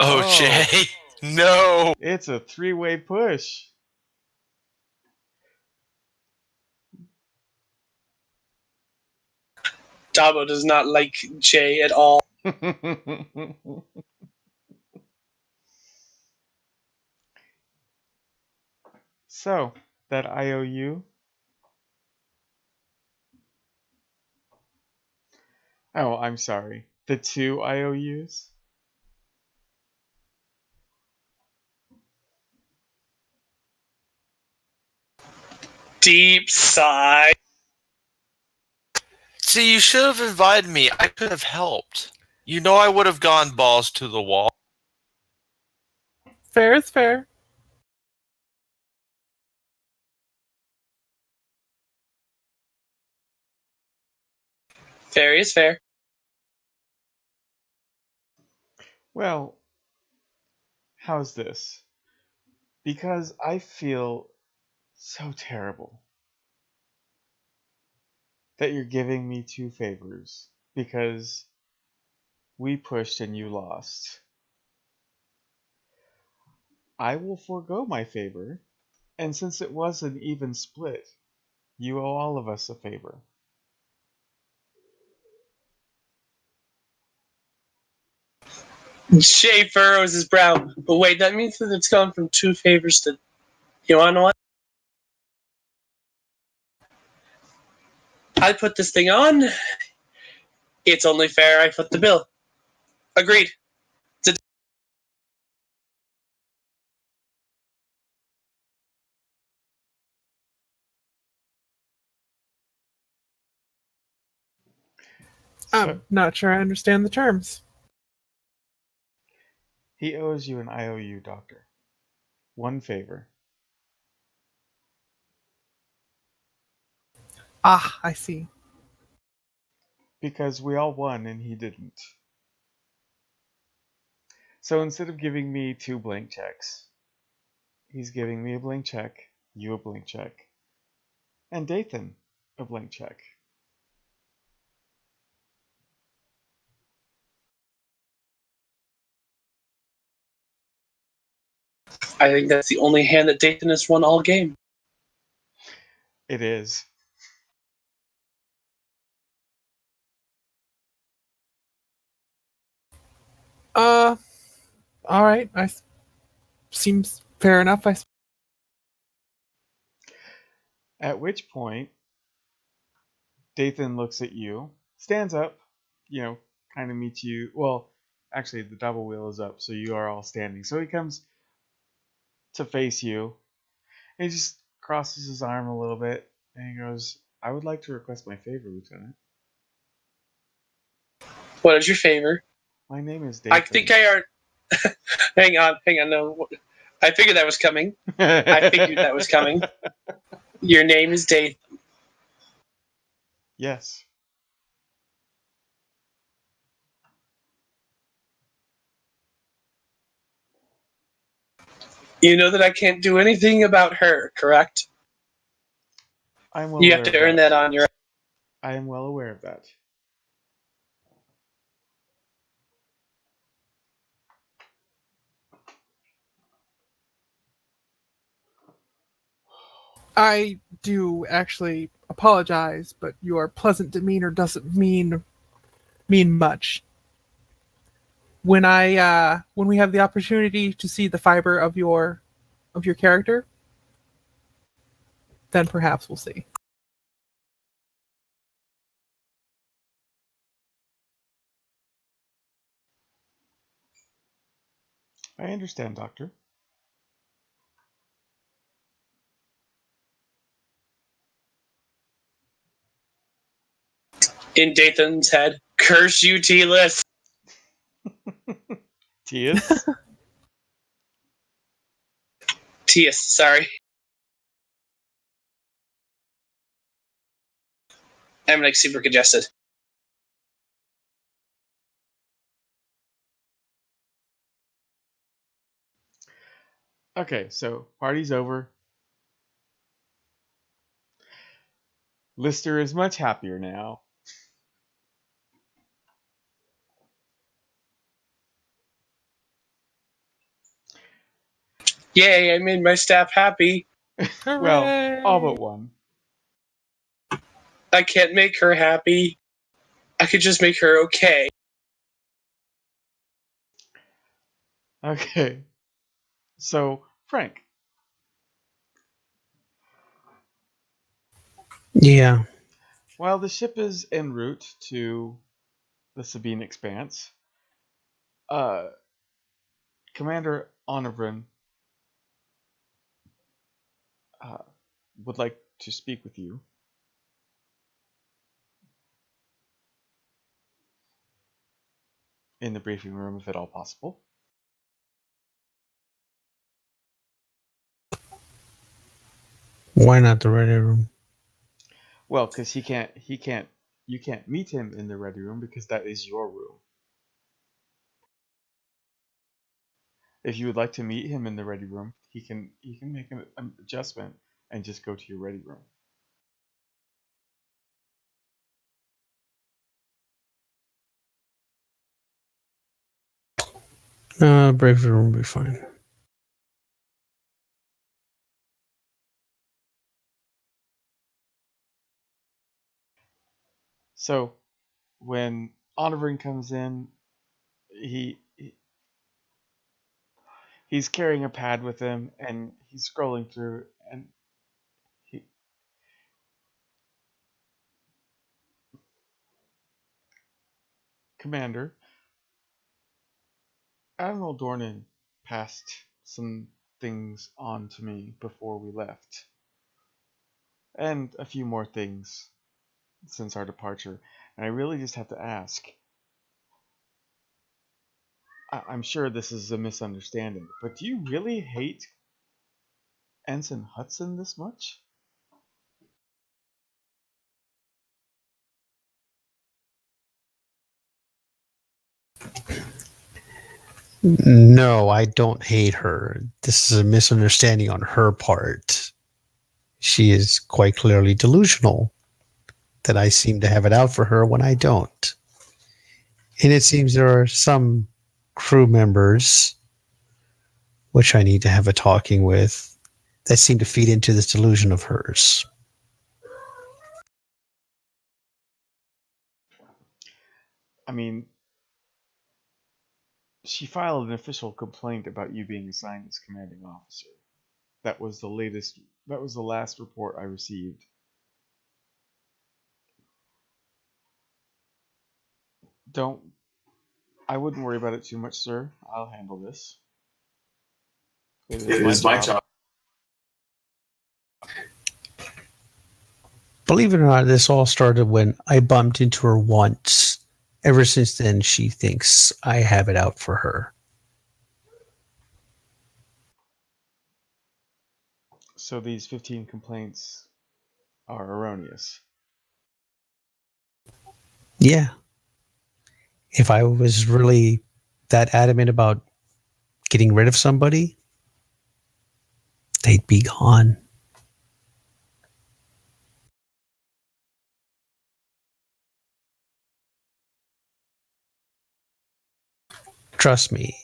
Oh, Jay. No. It's a 3-way push. Dabo does not like Jay at all. So, that IOU. Oh, I'm sorry. The 2 IOUs? deep sigh. See, you should have invited me. I could have helped. You know I would have gone balls to the wall. Fair is fair. Fair is fair. Well, how's this? Because I feel so terrible that you're giving me 2 favors because we pushed and you lost. I will forego my favor, and since it was an even split, you owe all of us a favor. Shay furrows his brow. But wait, that means that it's gone from 2 favors to... You wanna know what? I put this thing on. It's only fair I foot the bill. Agreed. I'm not sure I understand the terms. He owes you an IOU, Doctor. 1 favor. Ah, I see. Because we all won and he didn't. So instead of giving me 2 blank checks, he's giving me a blank check, you a blank check, and Dathan a blank check. I think that's the only hand that Dathan has won all game. It is. All right. Seems fair enough. At which point, Dathan looks at you, stands up, kind of meets you. Well, actually, the double wheel is up, so you are all standing. So he comes to face you, and he just crosses his arm a little bit, and he goes, I would like to request my favor, Lieutenant. What is your favor? My name is Dathan. I think I are. Hang on. No, I figured that was coming. I figured that was coming. Your name is Dathan. Yes. You know that I can't do anything about her, correct? I'm well You aware have to of earn that on your... I am well aware of that. I do actually apologize, but your pleasant demeanor doesn't mean much. When we have the opportunity to see the fiber of your character, then perhaps we'll see. I understand, Doctor. In Dathan's head, curse you, T-list. Tias? Tias, sorry. I'm like super congested. Okay, so party's over. Lister is much happier now. Yay, I made my staff happy. Well, all but one. I can't make her happy. I could just make her okay. Okay. So, Frank. Yeah. While the ship is en route to the Sabine Expanse, Commander Onivrin would like to speak with you. In the briefing room, if at all possible. Why not the ready room? Well, because you can't meet him in the ready room because that is your room. If you would like to meet him in the ready room, he can make an adjustment and just go to your ready room. Brave room will be fine. So, when Honoring comes in, he's carrying a pad with him, and he's scrolling through, and Commander, Admiral Dornan passed some things on to me before we left, and a few more things since our departure, and I really just have to ask. I'm sure this is a misunderstanding, but do you really hate Ensign Hudson this much? No, I don't hate her. This is a misunderstanding on her part. She is quite clearly delusional that I seem to have it out for her when I don't. And it seems there are some crew members, which I need to have a talking with, that seem to feed into this delusion of hers. I mean, she filed an official complaint about you being assigned as commanding officer. That was the last report I received. I wouldn't worry about it too much, sir. I'll handle this. It is my job. Believe it or not, this all started when I bumped into her once. Ever since then, she thinks I have it out for her. So these 15 complaints are erroneous. Yeah. If I was really that adamant about getting rid of somebody, they'd be gone. Trust me,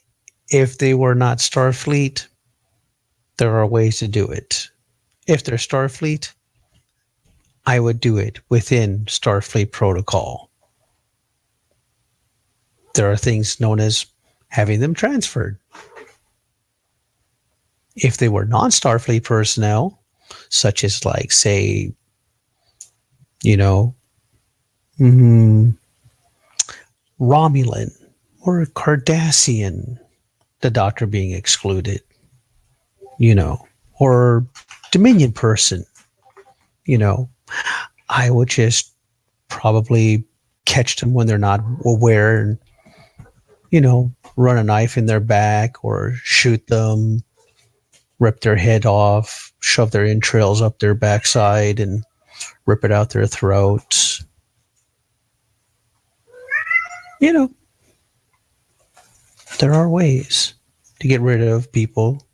if they were not Starfleet, there are ways to do it. If they're Starfleet, I would do it within Starfleet protocol. There are things known as having them transferred. If they were non-Starfleet personnel, such as like, say, Romulan or Cardassian, the Doctor being excluded, or Dominion person, I would just probably catch them when they're not aware and, run a knife in their back or shoot them, rip their head off, shove their entrails up their backside and rip it out their throats. There are ways to get rid of people.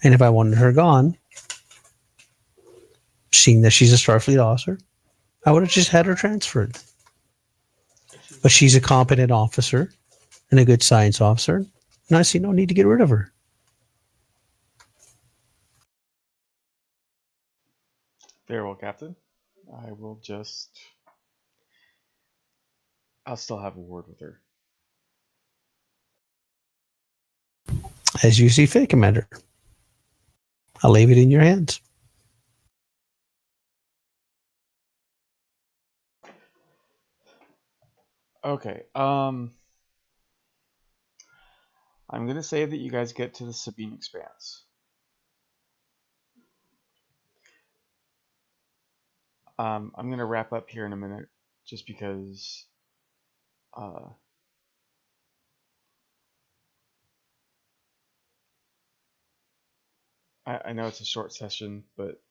And if I wanted her gone, seeing that she's a Starfleet officer, I would have just had her transferred. But she's a competent officer and a good science officer, and I see no need to get rid of her. Very well, Captain. I'll still have a word with her. As you see fit, Commander. I'll leave it in your hands. Okay, I'm going to say that you guys get to the Sabine Expanse. I'm going to wrap up here in a minute just because I know it's a short session, but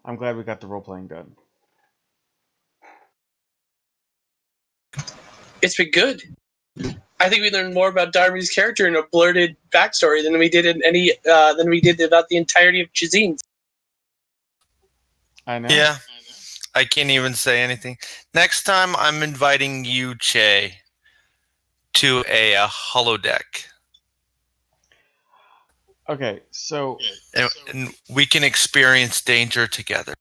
I'm glad we got the role-playing done. It's been good. I think we learned more about Darby's character in a blurted backstory than we did about the entirety of Jazine's. I know. Yeah, I can't even say anything. Next time, I'm inviting you, Che, to a holodeck. Okay, so... And we can experience danger together.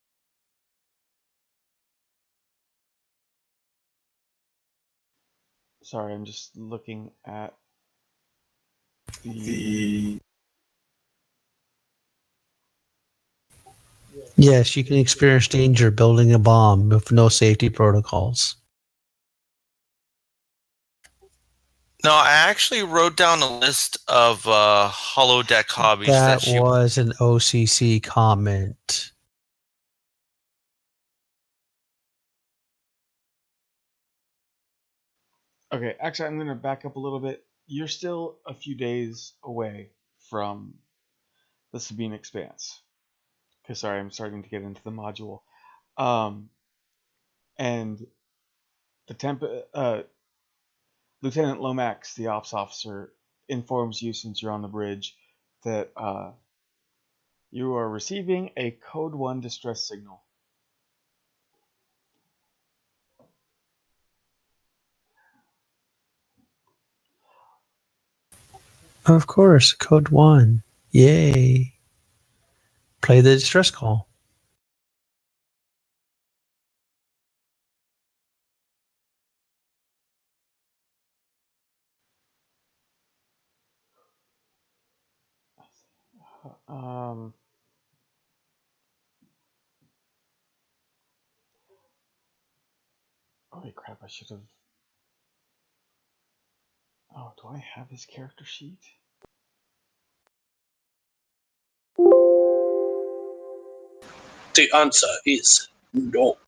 Sorry, I'm just looking at the... Yes, you can experience danger building a bomb with no safety protocols. No, I actually wrote down a list of holodeck hobbies That she was an OCC comment. Okay, actually, I'm going to back up a little bit. You're still a few days away from the Sabine Expanse. Because, sorry, I'm starting to get into the module. And the Lieutenant Lomax, the ops officer, informs you, since you're on the bridge, that you are receiving a Code 1 distress signal. Of course, code 1. Yay. Play the distress call. Holy crap, I should have... Oh, do I have his character sheet? The answer is no.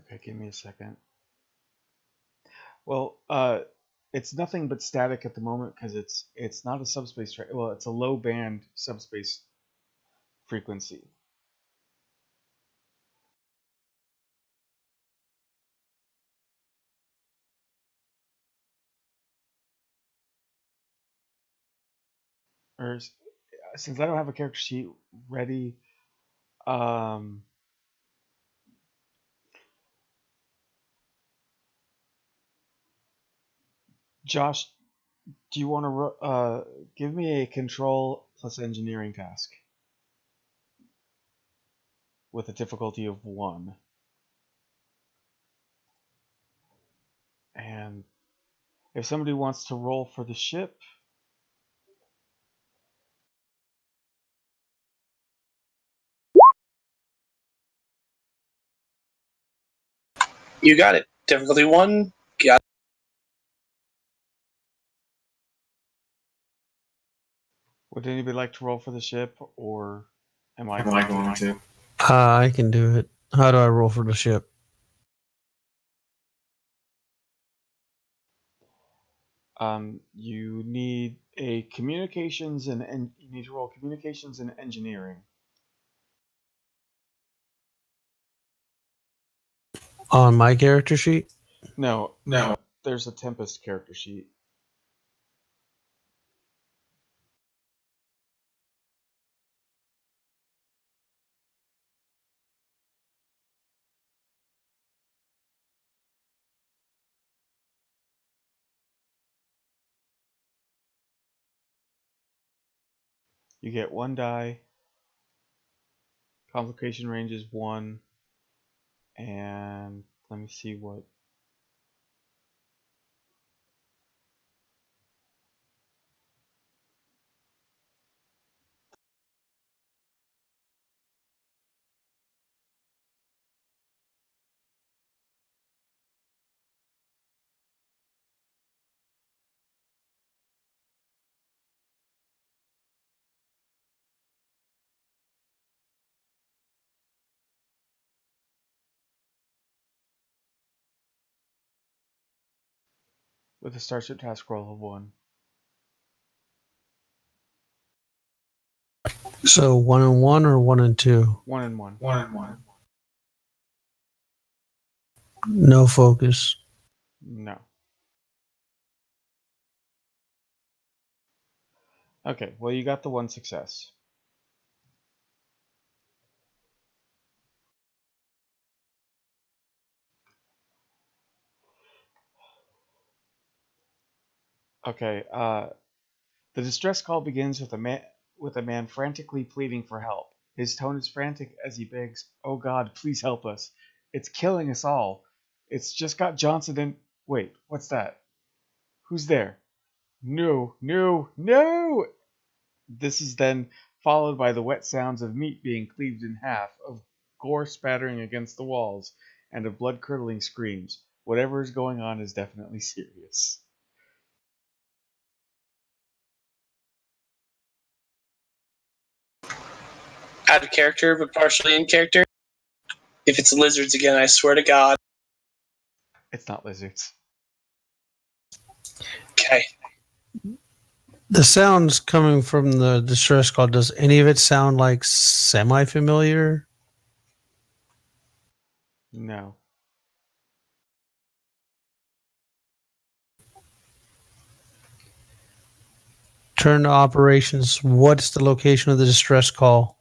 Okay, give me a second. Well, it's nothing but static at the moment because it's not a subspace well, it's a low band subspace frequency. Or since I don't have a character sheet ready, Josh, do you want to give me a control plus engineering task with a difficulty of 1? And if somebody wants to roll for the ship, You got it. Difficulty 1. Got it. would anybody like to roll for the ship, or am I going to? I can do it. How do I roll for the ship? You need a communications and you need to roll communications and engineering. On my character sheet? No, there's a Tempest character sheet. You get 1 die. Complication range is 1. And let me see what... with a Starship Task roll of 1. So 1 and 1 or 1 and 2? 1 and 1. 1 and 1. No focus. No. Okay, well, you got the 1 success. Okay, the distress call begins with a man frantically pleading for help. His tone is frantic as he begs, "Oh God, please help us. It's killing us all. It's just got Johnson and... Wait, what's that? Who's there? No, no, no!" This is then followed by the wet sounds of meat being cleaved in half, of gore spattering against the walls, and of blood-curdling screams. Whatever is going on is definitely serious. Out of character, but partially in character. If it's lizards again, I swear to God. It's not lizards. Okay. The sounds coming from the distress call, does any of it sound like semi-familiar? No. Turn to operations. What's the location of the distress call?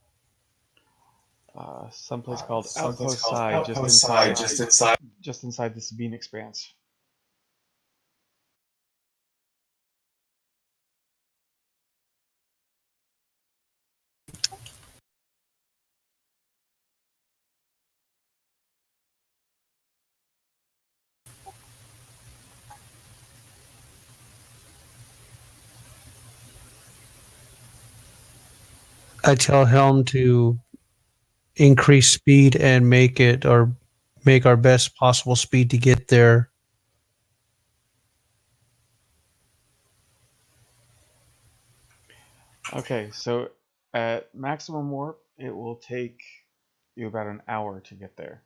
Someplace called Outpost Side, just inside the Sabine Expanse. I tell Helm to increase speed and make our best possible speed to get there. Okay, so at maximum warp, it will take you about an hour to get there.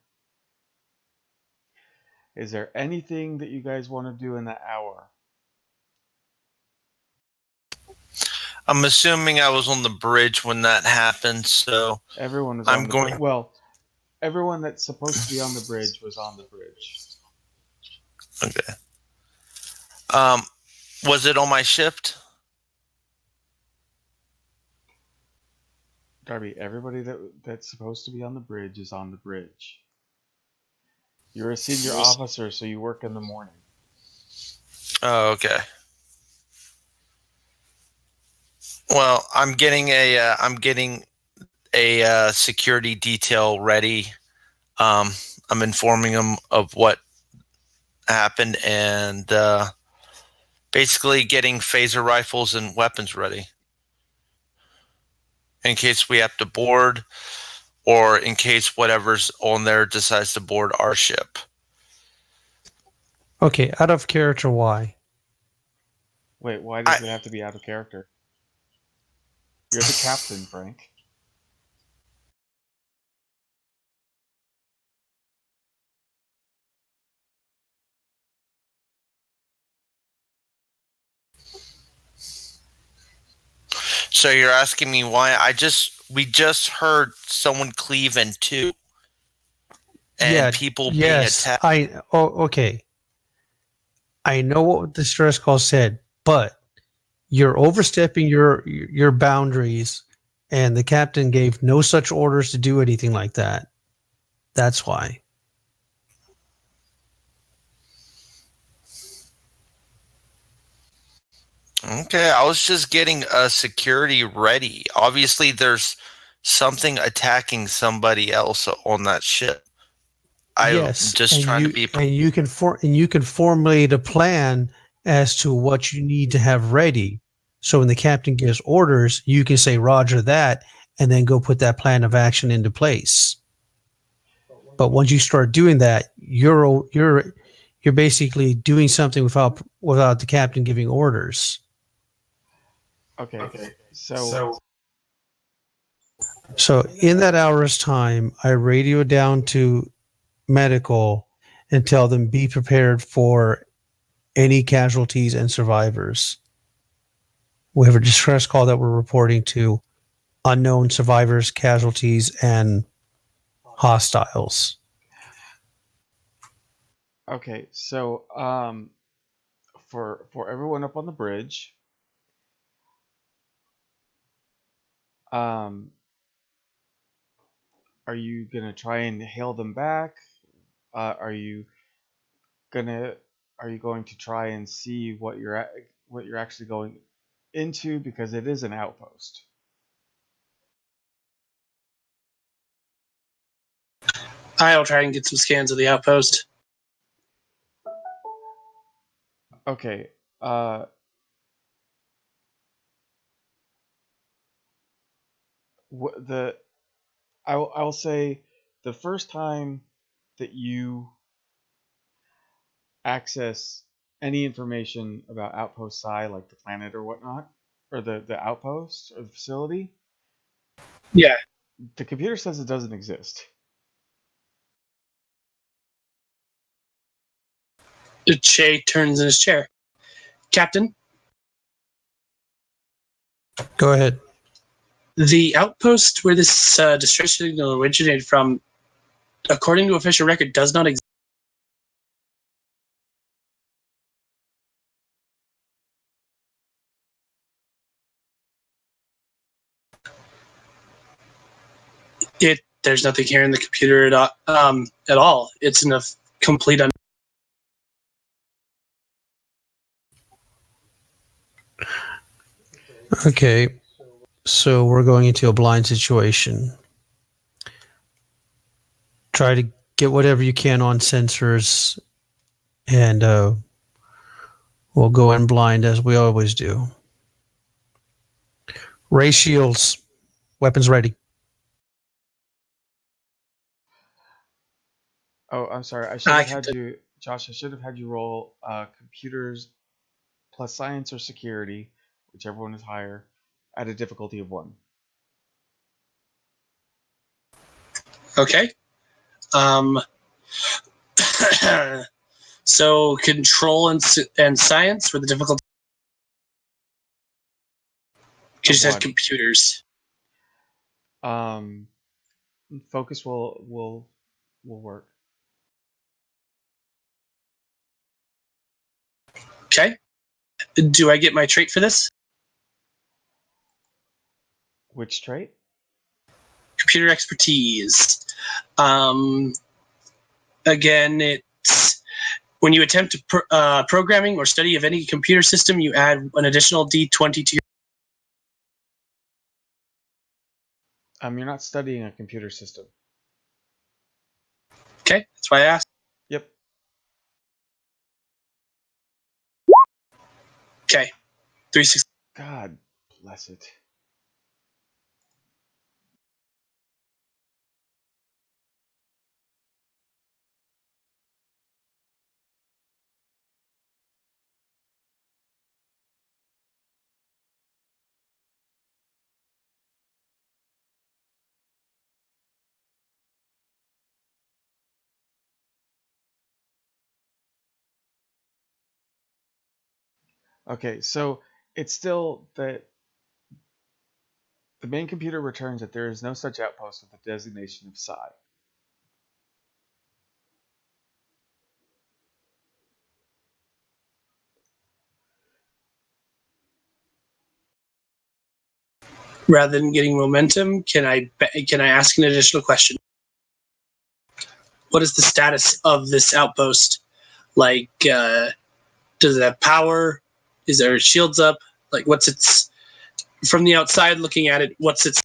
Is there anything that you guys want to do in that hour? I'm assuming I was on the bridge when that happened, so Everyone was I'm on the going- bridge. Well, everyone that's supposed to be on the bridge was on the bridge. okay. Was it on my shift? Darby, everybody that's supposed to be on the bridge is on the bridge. You're a senior officer, so you work in the morning. Oh, okay. Well, I'm getting a security detail ready. I'm informing them of what happened and basically getting phaser rifles and weapons ready in case we have to board, or in case whatever's on there decides to board our ship. Okay, out of character, why? Wait, why does it have to be out of character? You're the captain, Frank. So you're asking me why? We just heard someone cleave in two, and people being attacked. Okay. I know what the stress call said, but you're overstepping your boundaries, and the captain gave no such orders to do anything like that. That's why. Okay, I was just getting security ready. Obviously, there's something attacking somebody else on that ship. Yes, just trying to be. And you can formulate a plan as to what you need to have ready. So when the captain gives orders, you can say Roger that, and then go put that plan of action into place. But once you start doing that, you're basically doing something without the captain giving orders. Okay. So in that hour's time, I radio down to medical and tell them be prepared for any casualties and survivors. We have a distress call that we're reporting to unknown survivors, casualties, and hostiles. Okay, so for everyone up on the bridge, are you gonna try and hail them back? Are you going to try and see what you're actually going into, because it is an outpost? I'll try and get some scans of the outpost. Okay. I'll say the first time that you access any information about Outpost Psi, like the planet or whatnot, or the outpost or the facility, Yeah. the computer says it doesn't exist. Che turns in his chair. Captain, Go ahead. the outpost where this distress signal originated from, according to official record, does not exist. There's nothing here in the computer at all. It's in a complete Okay, so we're going into a blind situation. Try to get whatever you can on sensors, and we'll go in blind as we always do. Ray shields, weapons ready. Oh, I'm sorry. I should have I can had you, Josh. I should have had you roll computers plus science or security, whichever one is higher, at a difficulty of 1. Okay. So control and science were the difficult. Because you said computers. Focus will work. Okay. Do I get my trait for this? Which trait? Computer expertise. Again, it's when you attempt to programming or study of any computer system, you add an additional D20 to your. You're not studying a computer system. Okay, that's why I asked. Yep. Okay, 360. God bless it. Okay, so it's still that the main computer returns that there is no such outpost with the designation of Psi. Rather than getting momentum, can I ask an additional question? What is the status of this outpost? Like, does it have power? Is there shields up? Like, what's its from the outside looking at it? What's its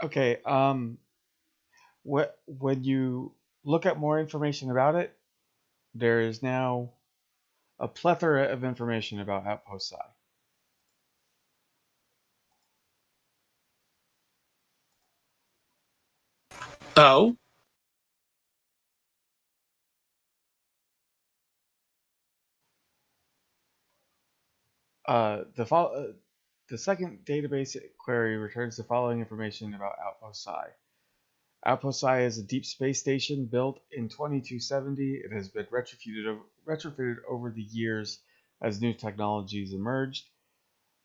Okay, when you look at more information about it, there is now a plethora of information about Outpost Psi. Oh? The second database query returns the following information about Outpost Psi. Outpost Psi is a deep space station built in 2270. It has been retrofitted over the years as new technologies emerged.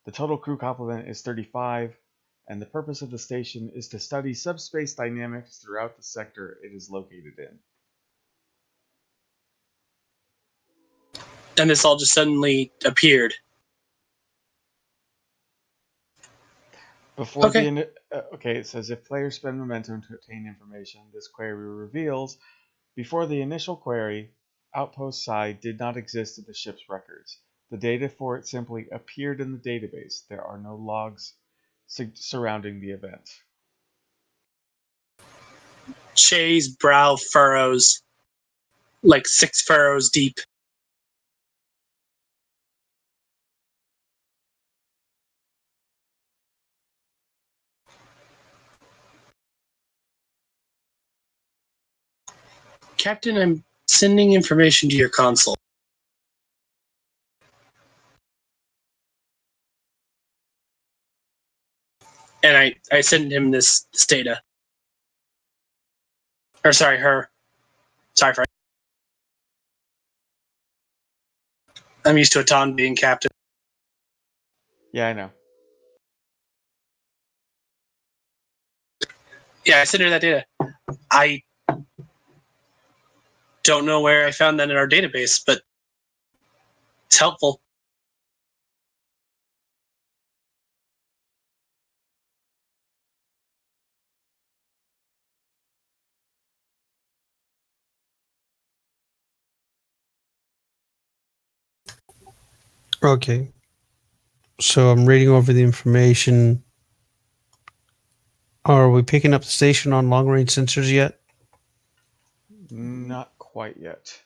The total crew complement is 35, and the purpose of the station is to study subspace dynamics throughout the sector it is located in. And this all just suddenly appeared. Before Okay. It says if players spend momentum to obtain information, this query reveals, before the initial query, Outpost Psi did not exist in the ship's records. The data for it simply appeared in the database. There are no logs surrounding the event. Shay's brow furrows, like 6 furrows deep. Captain, I'm sending information to your console. And I sent him this data. Or sorry, her. Sorry, Fred. I'm used to Atan being captain. Yeah, I know. Yeah, I sent her that data. I don't know where I found that in our database, but it's helpful. Okay. So I'm reading over the information. Are we picking up the station on long-range sensors yet? Not quite yet.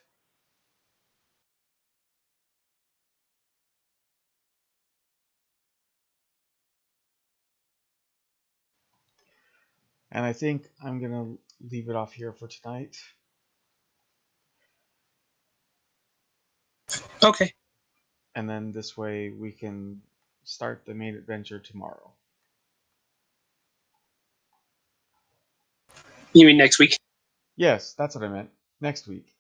And I think I'm going to leave it off here for tonight. Okay. And then this way we can start the main adventure tomorrow. You mean next week? Yes, that's what I meant. Next week.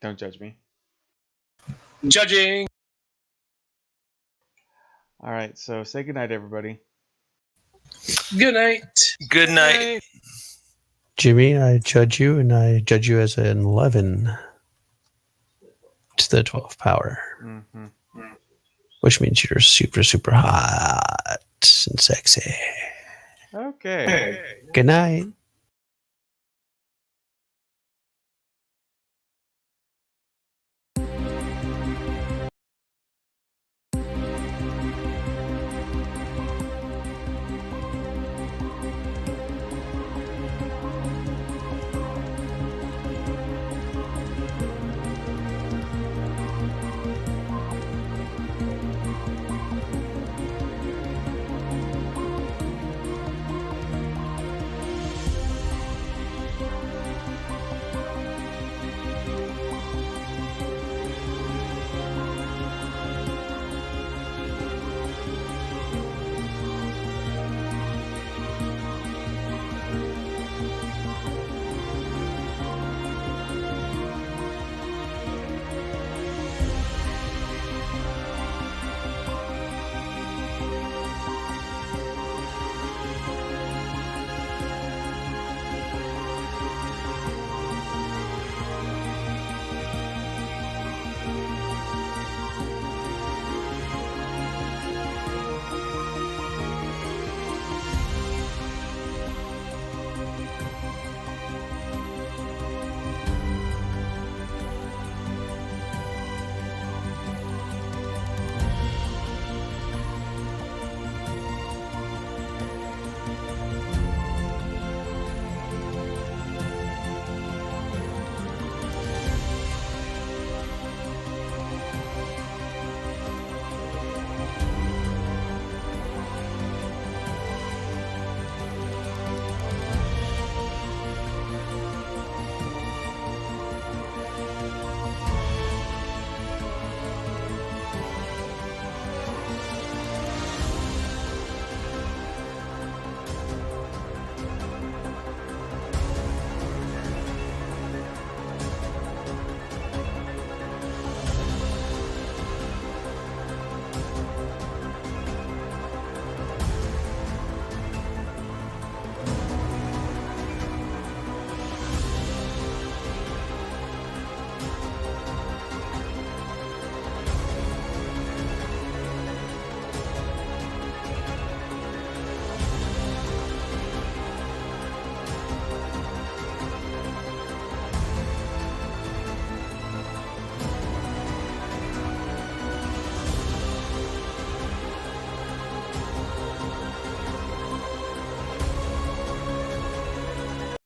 Don't judge me. Judging. All right, so say goodnight, everybody. Good night. Good night. Jimmy, I judge you, and I judge you as an 11 to the 12 power. Mm-hmm. Which means you're super, super hot and sexy. Okay. Good night.